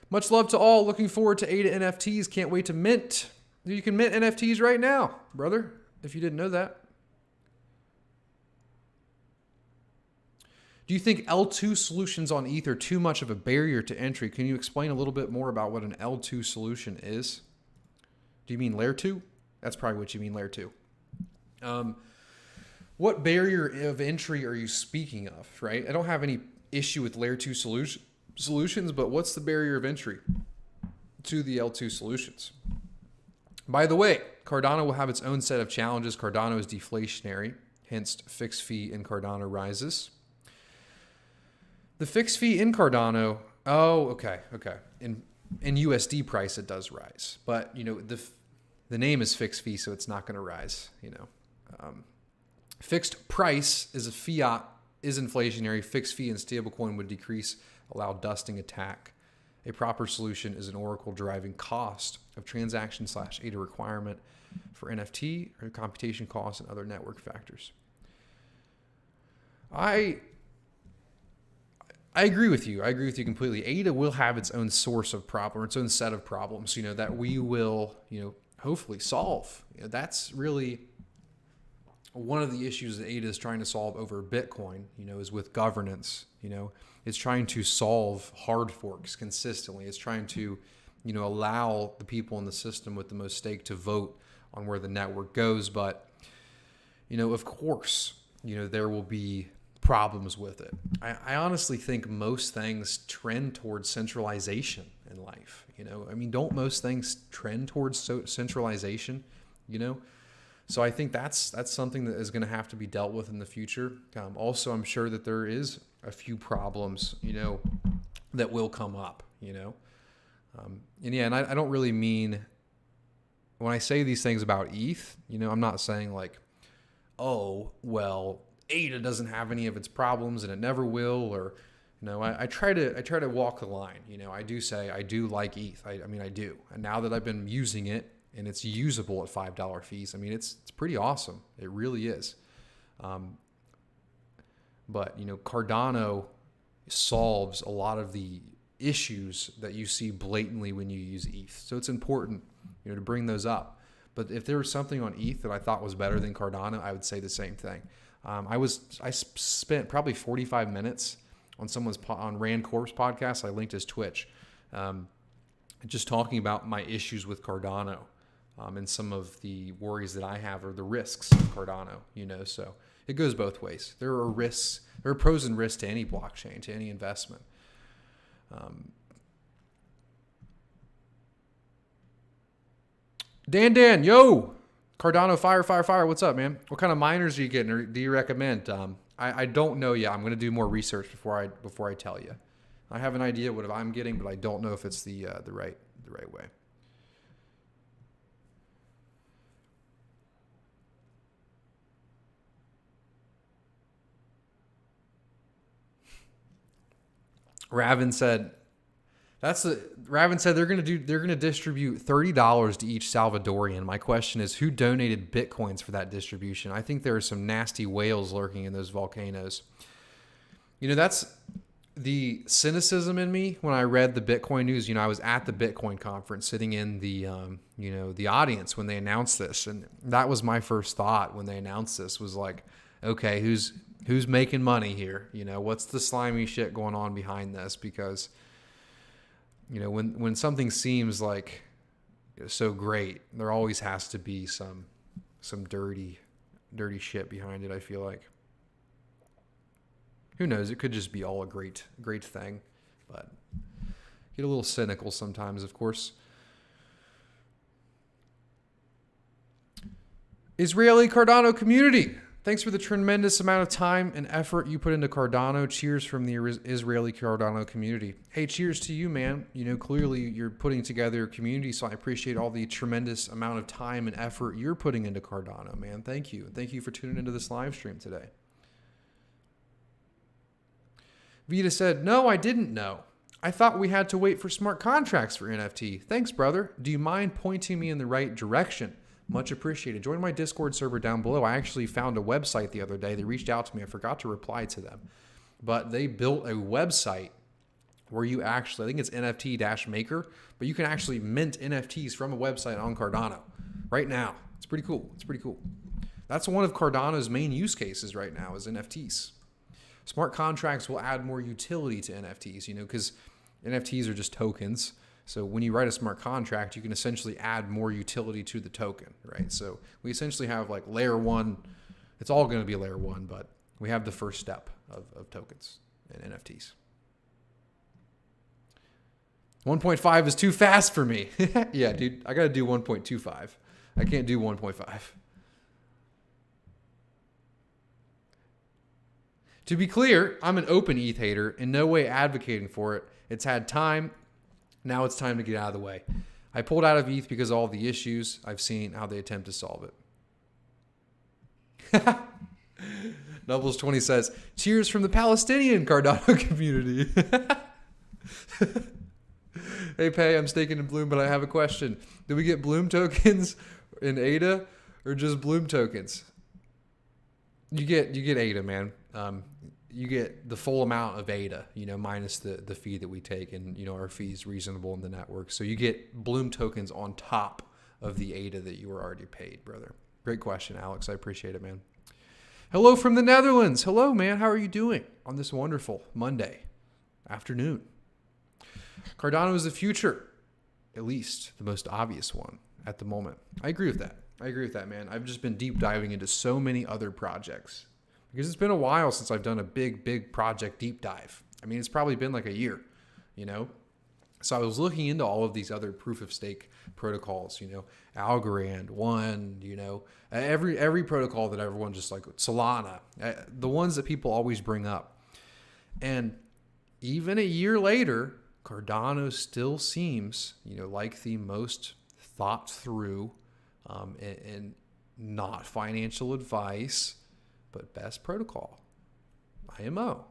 Much love to all. Looking forward to ADA NFTs. Can't wait to mint. You can mint NFTs right now, brother, if you didn't know that. Do you think L2 solutions on ETH are too much of a barrier to entry? Can you explain a little bit more about what an L2 solution is? Do you mean layer 2? That's probably what you mean, layer 2. What barrier of entry are you speaking of, right? I don't have any issue with layer 2 solutions, but what's the barrier of entry to the L2 solutions? By the way, Cardano will have its own set of challenges. Cardano is deflationary, hence fixed fee in Cardano rises. The fixed fee in Cardano, okay. In USD price, it does rise. But, the name is fixed fee, so it's not going to rise, Fixed price is a fiat, is inflationary. Fixed fee in stablecoin would decrease, allow dusting attack. A proper solution is an oracle driving cost of transaction / ADA requirement for NFT or computation costs and other network factors. I agree with you. I agree with you completely. ADA will have its own source of problem, its own set of problems, that we will, hopefully solve. That's really one of the issues that ADA is trying to solve over Bitcoin, is with governance. It's trying to solve hard forks consistently. It's trying to, allow the people in the system with the most stake to vote on where the network goes. But, of course, there will be problems with it. I honestly think most things trend towards centralization in life. I mean, don't most things trend towards centralization, So I think that's something that is going to have to be dealt with in the future. Also, I'm sure that there is a few problems, that will come up, and I don't really mean, when I say these things about ETH, I'm not saying like, oh, well, ADA doesn't have any of its problems and it never will, or, I try to walk the line. I do say I do like ETH. I mean, I do. And now that I've been using it and it's usable at $5 fees, I mean, it's pretty awesome. It really is. But, Cardano solves a lot of the issues that you see blatantly when you use ETH. So it's important, to bring those up. But if there was something on ETH that I thought was better than Cardano, I would say the same thing. I spent probably 45 minutes on Rand Corp's podcast. I linked his Twitch, just talking about my issues with Cardano, and some of the worries that I have, or the risks of Cardano. So it goes both ways. There are risks, there are pros and risks to any blockchain, to any investment. Dan, yo, Cardano, fire. What's up, man? What kind of miners are you getting, or do you recommend? I don't know yet. I'm going to do more research before I tell you. I have an idea what I'm getting, but I don't know if it's the right way. Raven said they're going to distribute $30 to each Salvadorian. My question is, who donated Bitcoins for that distribution? I think there are some nasty whales lurking in those volcanoes. That's the cynicism in me. When I read the Bitcoin news, I was at the Bitcoin conference sitting in the, the audience when they announced this. And that was my first thought when they announced this, was like, okay, who's making money here? What's the slimy shit going on behind this? Because, when something seems like so great, there always has to be some dirty shit behind it, I feel like. Who knows? It could just be all a great thing, but get a little cynical sometimes, of course. Israeli Cardano community, thanks for the tremendous amount of time and effort you put into Cardano. Cheers from the Israeli Cardano community. Hey, cheers to you, man. Clearly you're putting together a community, so I appreciate all the tremendous amount of time and effort you're putting into Cardano, man. Thank you. Thank you for tuning into this live stream today. Vita said, no, I didn't know. I thought we had to wait for smart contracts for NFT. Thanks, brother. Do you mind pointing me in the right direction? Much appreciated. Join my Discord server down below. I actually found a website the other day. They reached out to me. I forgot to reply to them. But they built a website where you actually, I think it's NFT-maker, but you can actually mint NFTs from a website on Cardano right now. It's pretty cool. That's one of Cardano's main use cases right now, is NFTs. Smart contracts will add more utility to NFTs, because NFTs are just tokens. So when you write a smart contract, you can essentially add more utility to the token, right? So we essentially have like layer one. It's all going to be layer one, but we have the first step of tokens and NFTs. 1.5 is too fast for me. Yeah, dude, I got to do 1.25. I can't do 1.5. To be clear, I'm an open ETH hater, in no way advocating for it. It's had time. Now it's time to get out of the way. I pulled out of ETH because of all the issues. I've seen how they attempt to solve it. Doubles 20 says, cheers from the Palestinian Cardano community. Hey, Pay, I'm staking in Bloom, but I have a question. Do we get Bloom tokens in ADA or just Bloom tokens? You get ADA, man. You get the full amount of ADA, minus the fee that we take, and our fee is reasonable in the network. So you get Bloom tokens on top of the ADA that you were already paid, brother. Great question, Alex. I appreciate it, man. Hello from the Netherlands. Hello, man. How are you doing on this wonderful Monday afternoon? Cardano is the future, at least the most obvious one at the moment. I agree with that, man. I've just been deep diving into so many other projects, because it's been a while since I've done a big project deep dive. I mean, it's probably been like a year, So I was looking into all of these other proof of stake protocols, Algorand, One, every protocol that everyone just like, Solana, the ones that people always bring up. And even a year later, Cardano still seems, like the most thought through and not financial advice, but best protocol, IMO.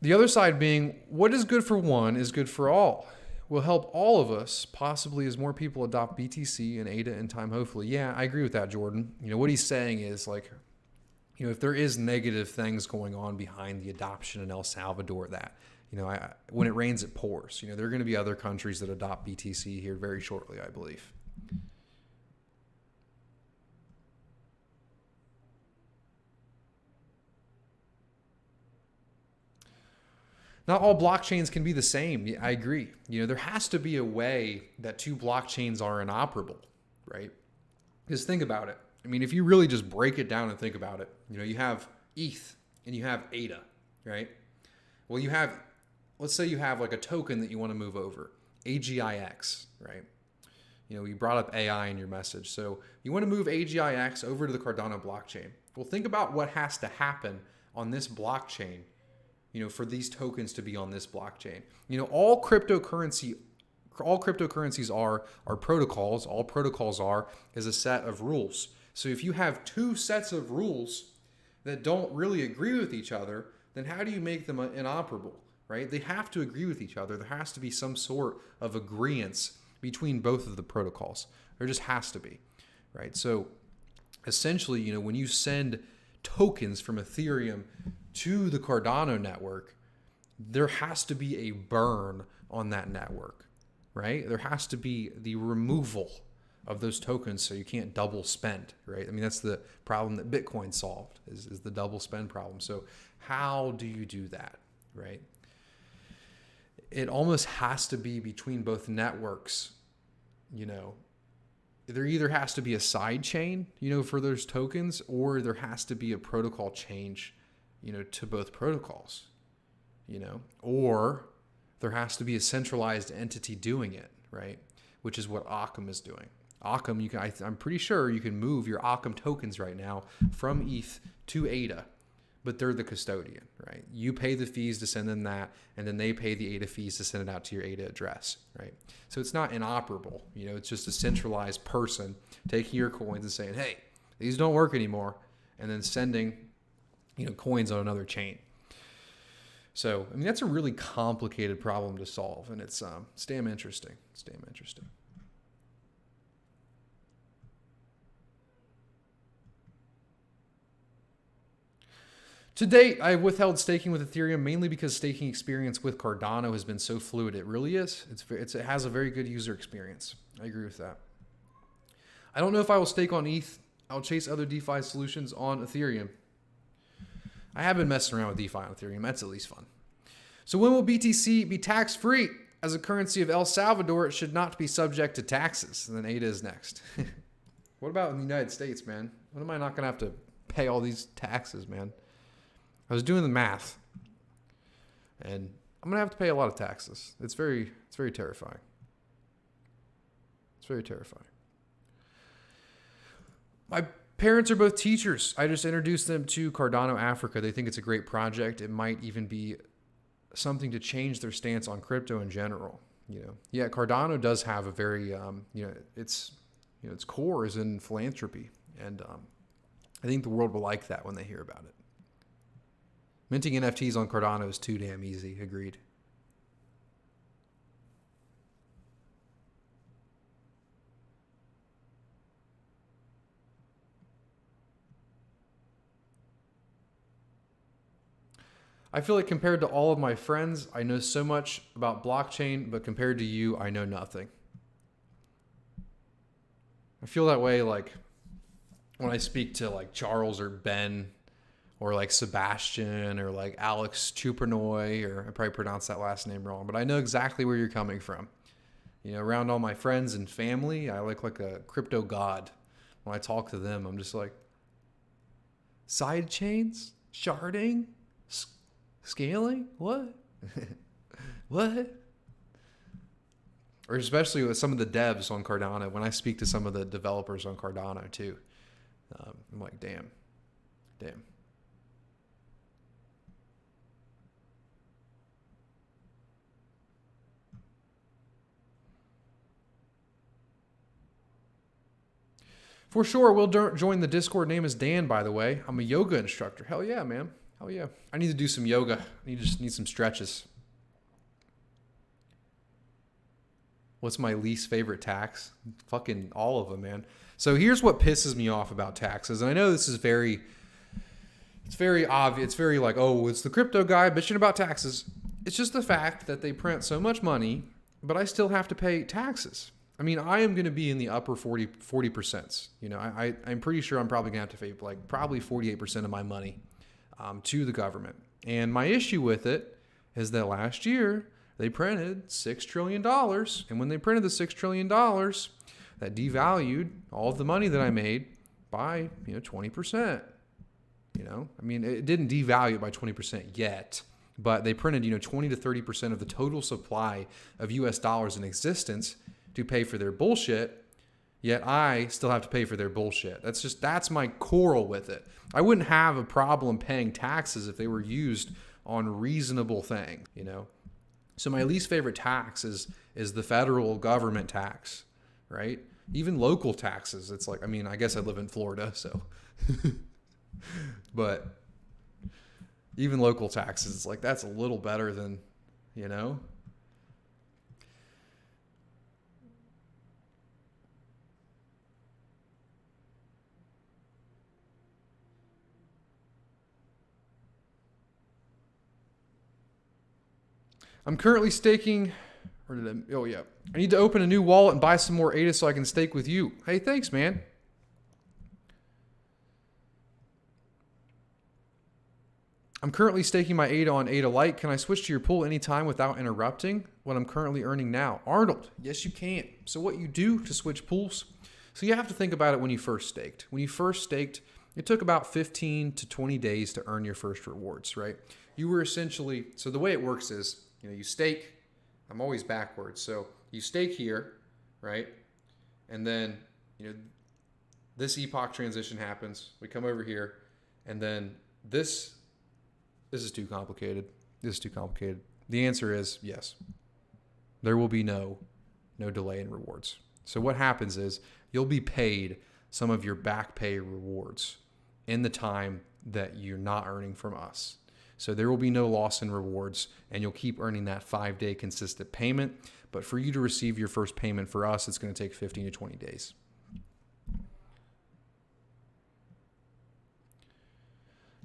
The other side being, what is good for one is good for all. Will help all of us, possibly as more people adopt BTC and ADA in time, hopefully. Yeah, I agree with that, Jordan. What he's saying is like, if there is negative things going on behind the adoption in El Salvador, that, when it rains, it pours. There are going to be other countries that adopt BTC here very shortly, I believe. Not all blockchains can be the same. I agree. There has to be a way that two blockchains are inoperable, right? Just think about it. I mean, if you really just break it down and think about it, you have ETH and you have ADA, right? Well, let's say you have like a token that you want to move over, AGIX, right? You brought up AI in your message. So you want to move AGIX over to the Cardano blockchain. Well, think about what has to happen on this blockchain for these tokens to be on this blockchain. All cryptocurrencies are protocols. All protocols is a set of rules. So if you have two sets of rules that don't really agree with each other, then how do you make them inoperable, right? They have to agree with each other. There has to be some sort of agreement between both of the protocols. There just has to be, right? So essentially, when you send tokens from Ethereum to the Cardano network, there has to be a burn on that network, right? There has to be the removal of those tokens so you can't double spend, right? I mean, that's the problem that Bitcoin solved, is the double spend problem. So how do you do that, right? It almost has to be between both networks, There either has to be a side chain, for those tokens, or there has to be a protocol change, to both protocols, or there has to be a centralized entity doing it, right? Which is what Occam is doing. Occam, I'm pretty sure you can move your Occam tokens right now from ETH to ADA, but they're the custodian, right? You pay the fees to send them that, and then they pay the ADA fees to send it out to your ADA address, right? So it's not inoperable. It's just a centralized person taking your coins and saying, hey, these don't work anymore, and then sending, coins on another chain. So, I mean, that's a really complicated problem to solve, and it's damn interesting. It's damn interesting. To date, I've withheld staking with Ethereum mainly because staking experience with Cardano has been so fluid. It really is. It has a very good user experience. I agree with that. I don't know if I will stake on ETH. I'll chase other DeFi solutions on Ethereum. I have been messing around with DeFi on Ethereum. That's at least fun. So when will BTC be tax-free? As a currency of El Salvador, it should not be subject to taxes. And then ADA is next. What about in the United States, man? When am I not going to have to pay all these taxes, man? I was doing the math, and I'm going to have to pay a lot of taxes. It's very terrifying. It's very terrifying. My parents are both teachers. I just introduced them to Cardano Africa. They think it's a great project. It might even be something to change their stance on crypto in general. Yeah, Cardano does have a very, its core is in philanthropy, and I think the world will like that when they hear about it. Minting NFTs on Cardano is too damn easy. Agreed. I feel like compared to all of my friends, I know so much about blockchain, but compared to you, I know nothing. I feel that way like when I speak to like Charles or Ben or like Sebastian or like Alex Chupernoy, or I probably pronounced that last name wrong, but I know exactly where you're coming from. You know, around all my friends and family, I look like a crypto god. When I talk to them, I'm just like, side chains, sharding, scaling, what? What? Or especially with some of the devs on Cardano, when I speak to some of the developers on Cardano too, I'm like, damn. For sure, we'll join the Discord. Name is Dan, by the way. I'm a yoga instructor. Hell yeah, man. Hell yeah. I need to do some yoga. I just need some stretches. What's my least favorite tax? Fucking all of them, man. So here's what pisses me off about taxes. And I know this is it's very obvious. It's very like, oh, it's the crypto guy bitching about taxes. It's just the fact that they print so much money, but I still have to pay taxes. I mean, I am going to be in the upper 40%. You know, I'm pretty sure I'm probably going to have to pay like probably 48% of my money to the government. And my issue with it is that last year they printed $6 trillion. And when they printed the $6 trillion, that devalued all of the money that I made by, 20%. You know, I mean, it didn't devalue it by 20% yet, but they printed, 20 to 30% of the total supply of US dollars in existence to pay for their bullshit, yet I still have to pay for their bullshit. That's my quarrel with it. I wouldn't have a problem paying taxes if they were used on reasonable things, So my least favorite tax is the federal government tax, right? Even local taxes. It's like, I mean, I guess I live in Florida, so. But even local taxes, it's like, that's a little better than, I'm currently staking, I need to open a new wallet and buy some more ADA so I can stake with you. Hey, thanks, man. I'm currently staking my ADA on ADA Lite. Can I switch to your pool anytime without interrupting what I'm currently earning now? Arnold, yes, you can. So what you do to switch pools, so you have to think about it when you first staked. When you first staked, it took about 15 to 20 days to earn your first rewards, right? You were essentially, so the way it works is, you stake, I'm always backwards. So you stake here, right? And then, this epoch transition happens. We come over here, and then this is too complicated. This is too complicated. The answer is yes. There will be no delay in rewards. So what happens is you'll be paid some of your back pay rewards in the time that you're not earning from us. So there will be no loss in rewards, and you'll keep earning that 5-day consistent payment. But for you to receive your first payment for us, it's going to take 15 to 20 days.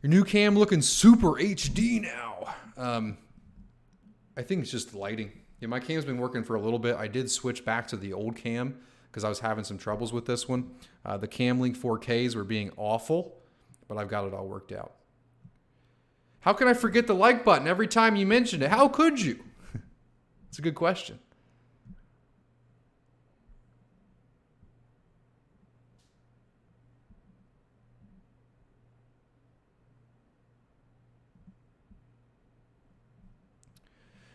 Your new cam looking super HD now. I think it's just the lighting. Yeah, my cam's been working for a little bit. I did switch back to the old cam because I was having some troubles with this one. The Cam Link 4Ks were being awful, but I've got it all worked out. How can I forget the like button every time you mention it? How could you? It's a good question.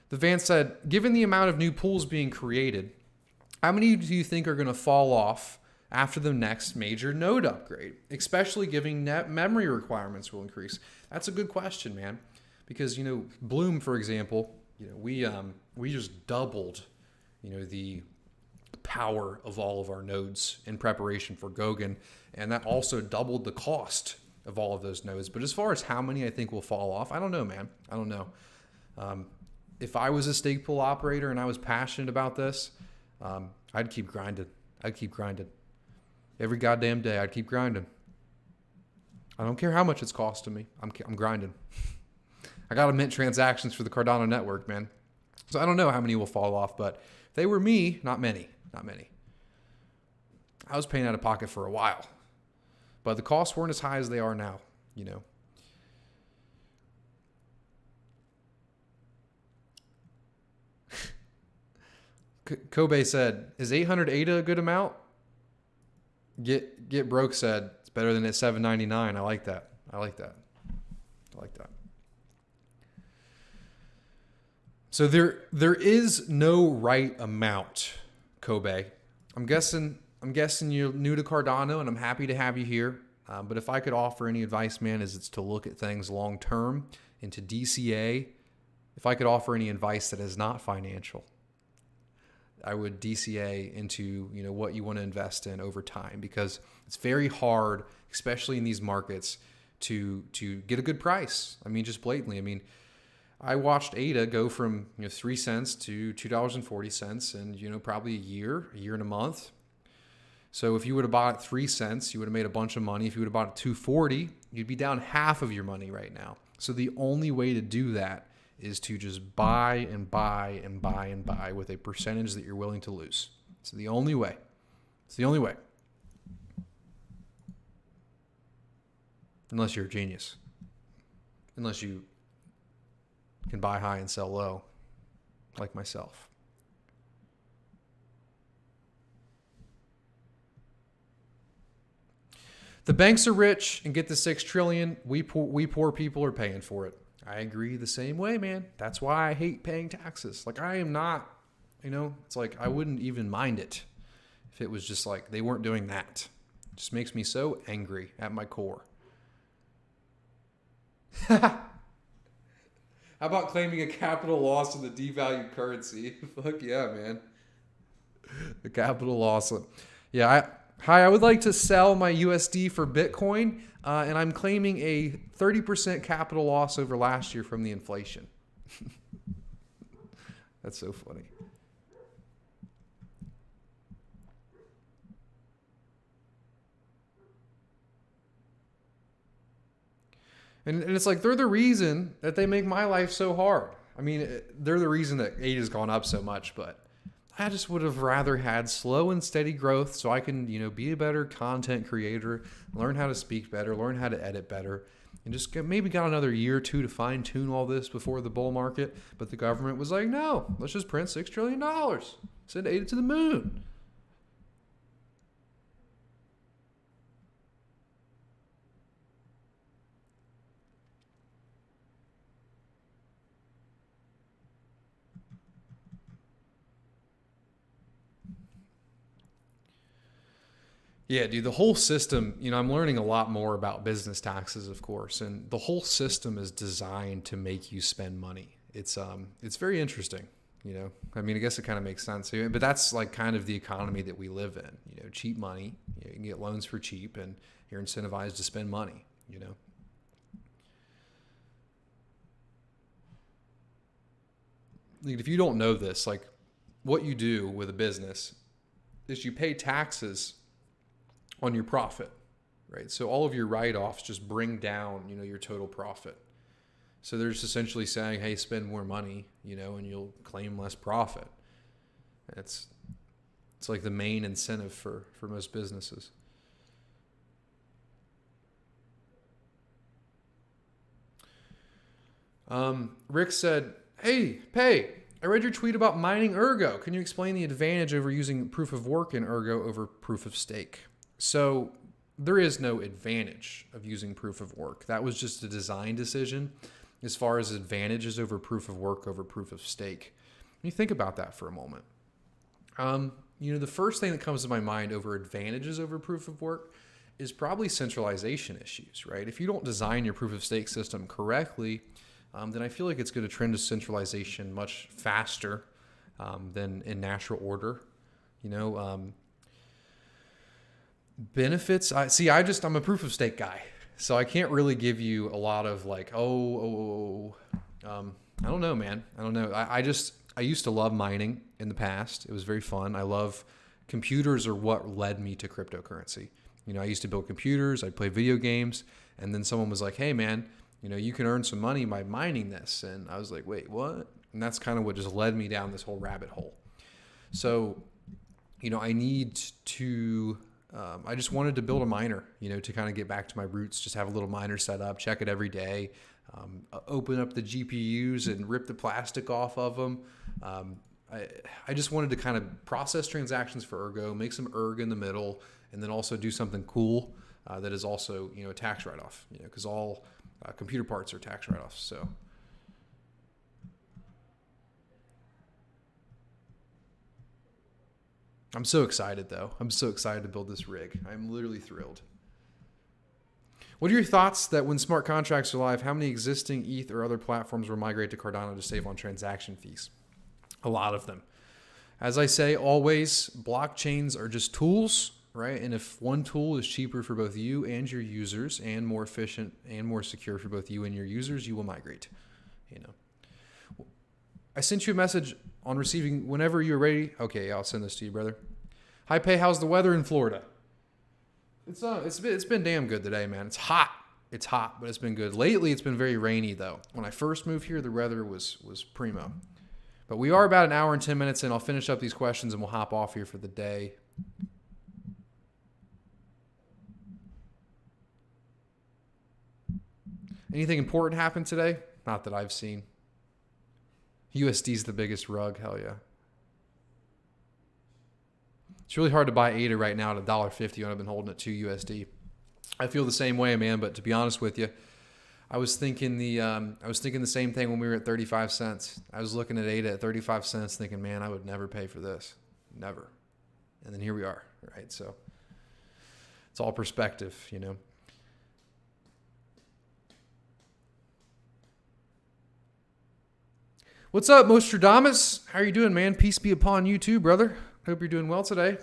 The Vance said, given the amount of new pools being created, how many do you think are going to fall off after the next major node upgrade, especially given net memory requirements will increase? That's a good question, man. Because, Bloom, for example, we just doubled, the power of all of our nodes in preparation for Goguen. And that also doubled the cost of all of those nodes. But as far as how many I think will fall off, I don't know, man. I don't know. If I was a Stakepool operator and I was passionate about this, I'd keep grinding. Every goddamn day, I'd keep grinding. I don't care how much it's costing me. I'm grinding. I got to mint transactions for the Cardano network, man. So I don't know how many will fall off, but if they were me, not many. I was paying out of pocket for a while, but the costs weren't as high as they are now, Kobe said, is 800 ADA a good amount? Get Broke said, it's better than at 799. I like that. I like that. I like that. So there is no right amount, Kobe. I'm guessing you're new to Cardano, and I'm happy to have you here. But if I could offer any advice, man, is it's to look at things long term, into DCA. If I could offer any advice that is not financial, I would DCA into what you want to invest in over time, because it's very hard, especially in these markets, to get a good price. I mean, just blatantly. I mean, I watched ADA go from 3 cents to $2.40 in probably a year and a month. So if you would have bought at 3 cents, you would have made a bunch of money. If you would have bought at $2.40, you'd be down half of your money right now. So the only way to do that is to just buy and buy and buy and buy with a percentage that you're willing to lose. It's the only way. It's the only way. Unless you're a genius. Unless you can buy high and sell low, like myself. The banks are rich and get the $6 trillion. We poor people are paying for it. I agree the same way, man. That's why I hate paying taxes. Like, I am not, it's like I wouldn't even mind it if it was just like they weren't doing that. It just makes me so angry at my core. How about claiming a capital loss in the devalued currency? Fuck yeah, man. The capital loss. Yeah, I would like to sell my USD for Bitcoin, and I'm claiming a 30% capital loss over last year from the inflation. That's so funny. And it's like they're the reason that they make my life so hard. I mean, they're the reason that ADA has gone up so much, but I just would have rather had slow and steady growth so I can, be a better content creator, learn how to speak better, learn how to edit better, and just maybe got another year or two to fine tune all this before the bull market. But the government was like, no, let's just print $6 trillion. Send ADA to the moon. Yeah, dude, the whole system, I'm learning a lot more about business taxes, of course, and the whole system is designed to make you spend money. It's very interesting, I mean, I guess it kind of makes sense, but that's like kind of the economy that we live in, cheap money, you can get loans for cheap and you're incentivized to spend money, Like, if you don't know this, like what you do with a business is you pay taxes on your profit, right? So all of your write-offs just bring down, your total profit. So they're just essentially saying, hey, spend more money, and you'll claim less profit. It's like the main incentive for most businesses. Rick said, hey, Pay, I read your tweet about mining Ergo. Can you explain the advantage over using proof of work in Ergo over proof of stake? So there is no advantage of using proof of work. That was just a design decision as far as advantages over proof of work over proof of stake. When you think about that for a moment, the first thing that comes to my mind over advantages over proof of work is probably centralization issues, right? If you don't design your proof of stake system correctly, then I feel like it's going to trend to centralization much faster than in natural order. Benefits. I'm a proof of stake guy, so I can't really give you a lot of like, I don't know, man. I don't know. I used to love mining in the past. It was very fun. Computers are what led me to cryptocurrency. I used to build computers. I'd play video games, and then someone was like, hey, man, you can earn some money by mining this. And I was like, wait, what? And that's kind of what just led me down this whole rabbit hole. So, I need to, I just wanted to build a miner, to kind of get back to my roots, just have a little miner set up, check it every day, open up the GPUs and rip the plastic off of them. I just wanted to kind of process transactions for Ergo, make some ERG in the middle, and then also do something cool that is also, a tax write-off, because all computer parts are tax write-offs. So I'm so excited, though. I'm so excited to build this rig. I'm literally thrilled. What are your thoughts that when smart contracts are live, how many existing ETH or other platforms will migrate to Cardano to save on transaction fees? A lot of them. As I say, always, blockchains are just tools, right? And if one tool is cheaper for both you and your users and more efficient and more secure for both you and your users, you will migrate. I sent you a message on receiving whenever you're ready. Okay, I'll send this to you, brother. Hi, Pay. How's the weather in Florida? It's been damn good today, man. It's hot. It's hot, but it's been good. Lately, it's been very rainy, though. When I first moved here, the weather was primo. But we are about an hour and 10 minutes in. I'll finish up these questions and we'll hop off here for the day. Anything important happened today? Not that I've seen. USD's the biggest rug. Hell yeah. It's really hard to buy ADA right now at $1.50 when I've been holding it 2 USD. I feel the same way, man. But to be honest with you, I was thinking the same thing when we were at 35 cents. I was looking at ADA at 35 cents, thinking, man, I would never pay for this, never. And then here we are, right? So it's all perspective, What's up, Mostradamus? How are you doing, man? Peace be upon you too, brother. Hope you're doing well today.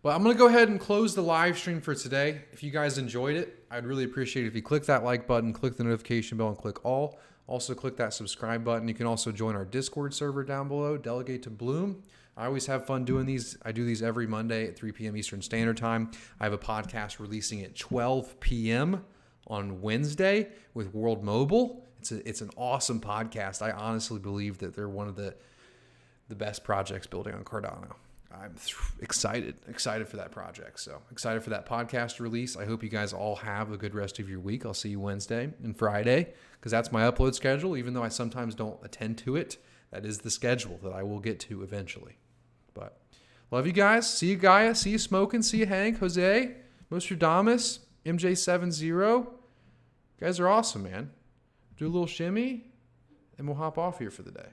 But I'm going to go ahead and close the live stream for today. If you guys enjoyed it, I'd really appreciate it if you click that like button, click the notification bell, and click all. Also, click that subscribe button. You can also join our Discord server down below, Delegate to Bloom. I always have fun doing these. I do these every Monday at 3 p.m. Eastern Standard Time. I have a podcast releasing at 12 p.m. on Wednesday with World Mobile. It's an awesome podcast. I honestly believe that they're one of the best projects building on Cardano. I'm excited for that project. So excited for that podcast release. I hope you guys all have a good rest of your week. I'll see you Wednesday and Friday because that's my upload schedule. Even though I sometimes don't attend to it, that is the schedule that I will get to eventually. But love you guys. See you, Gaia. See you, Smoking. See you, Hank, Jose, Mostradamus, MJ70. You guys are awesome, man. Do a little shimmy, and we'll hop off here for the day.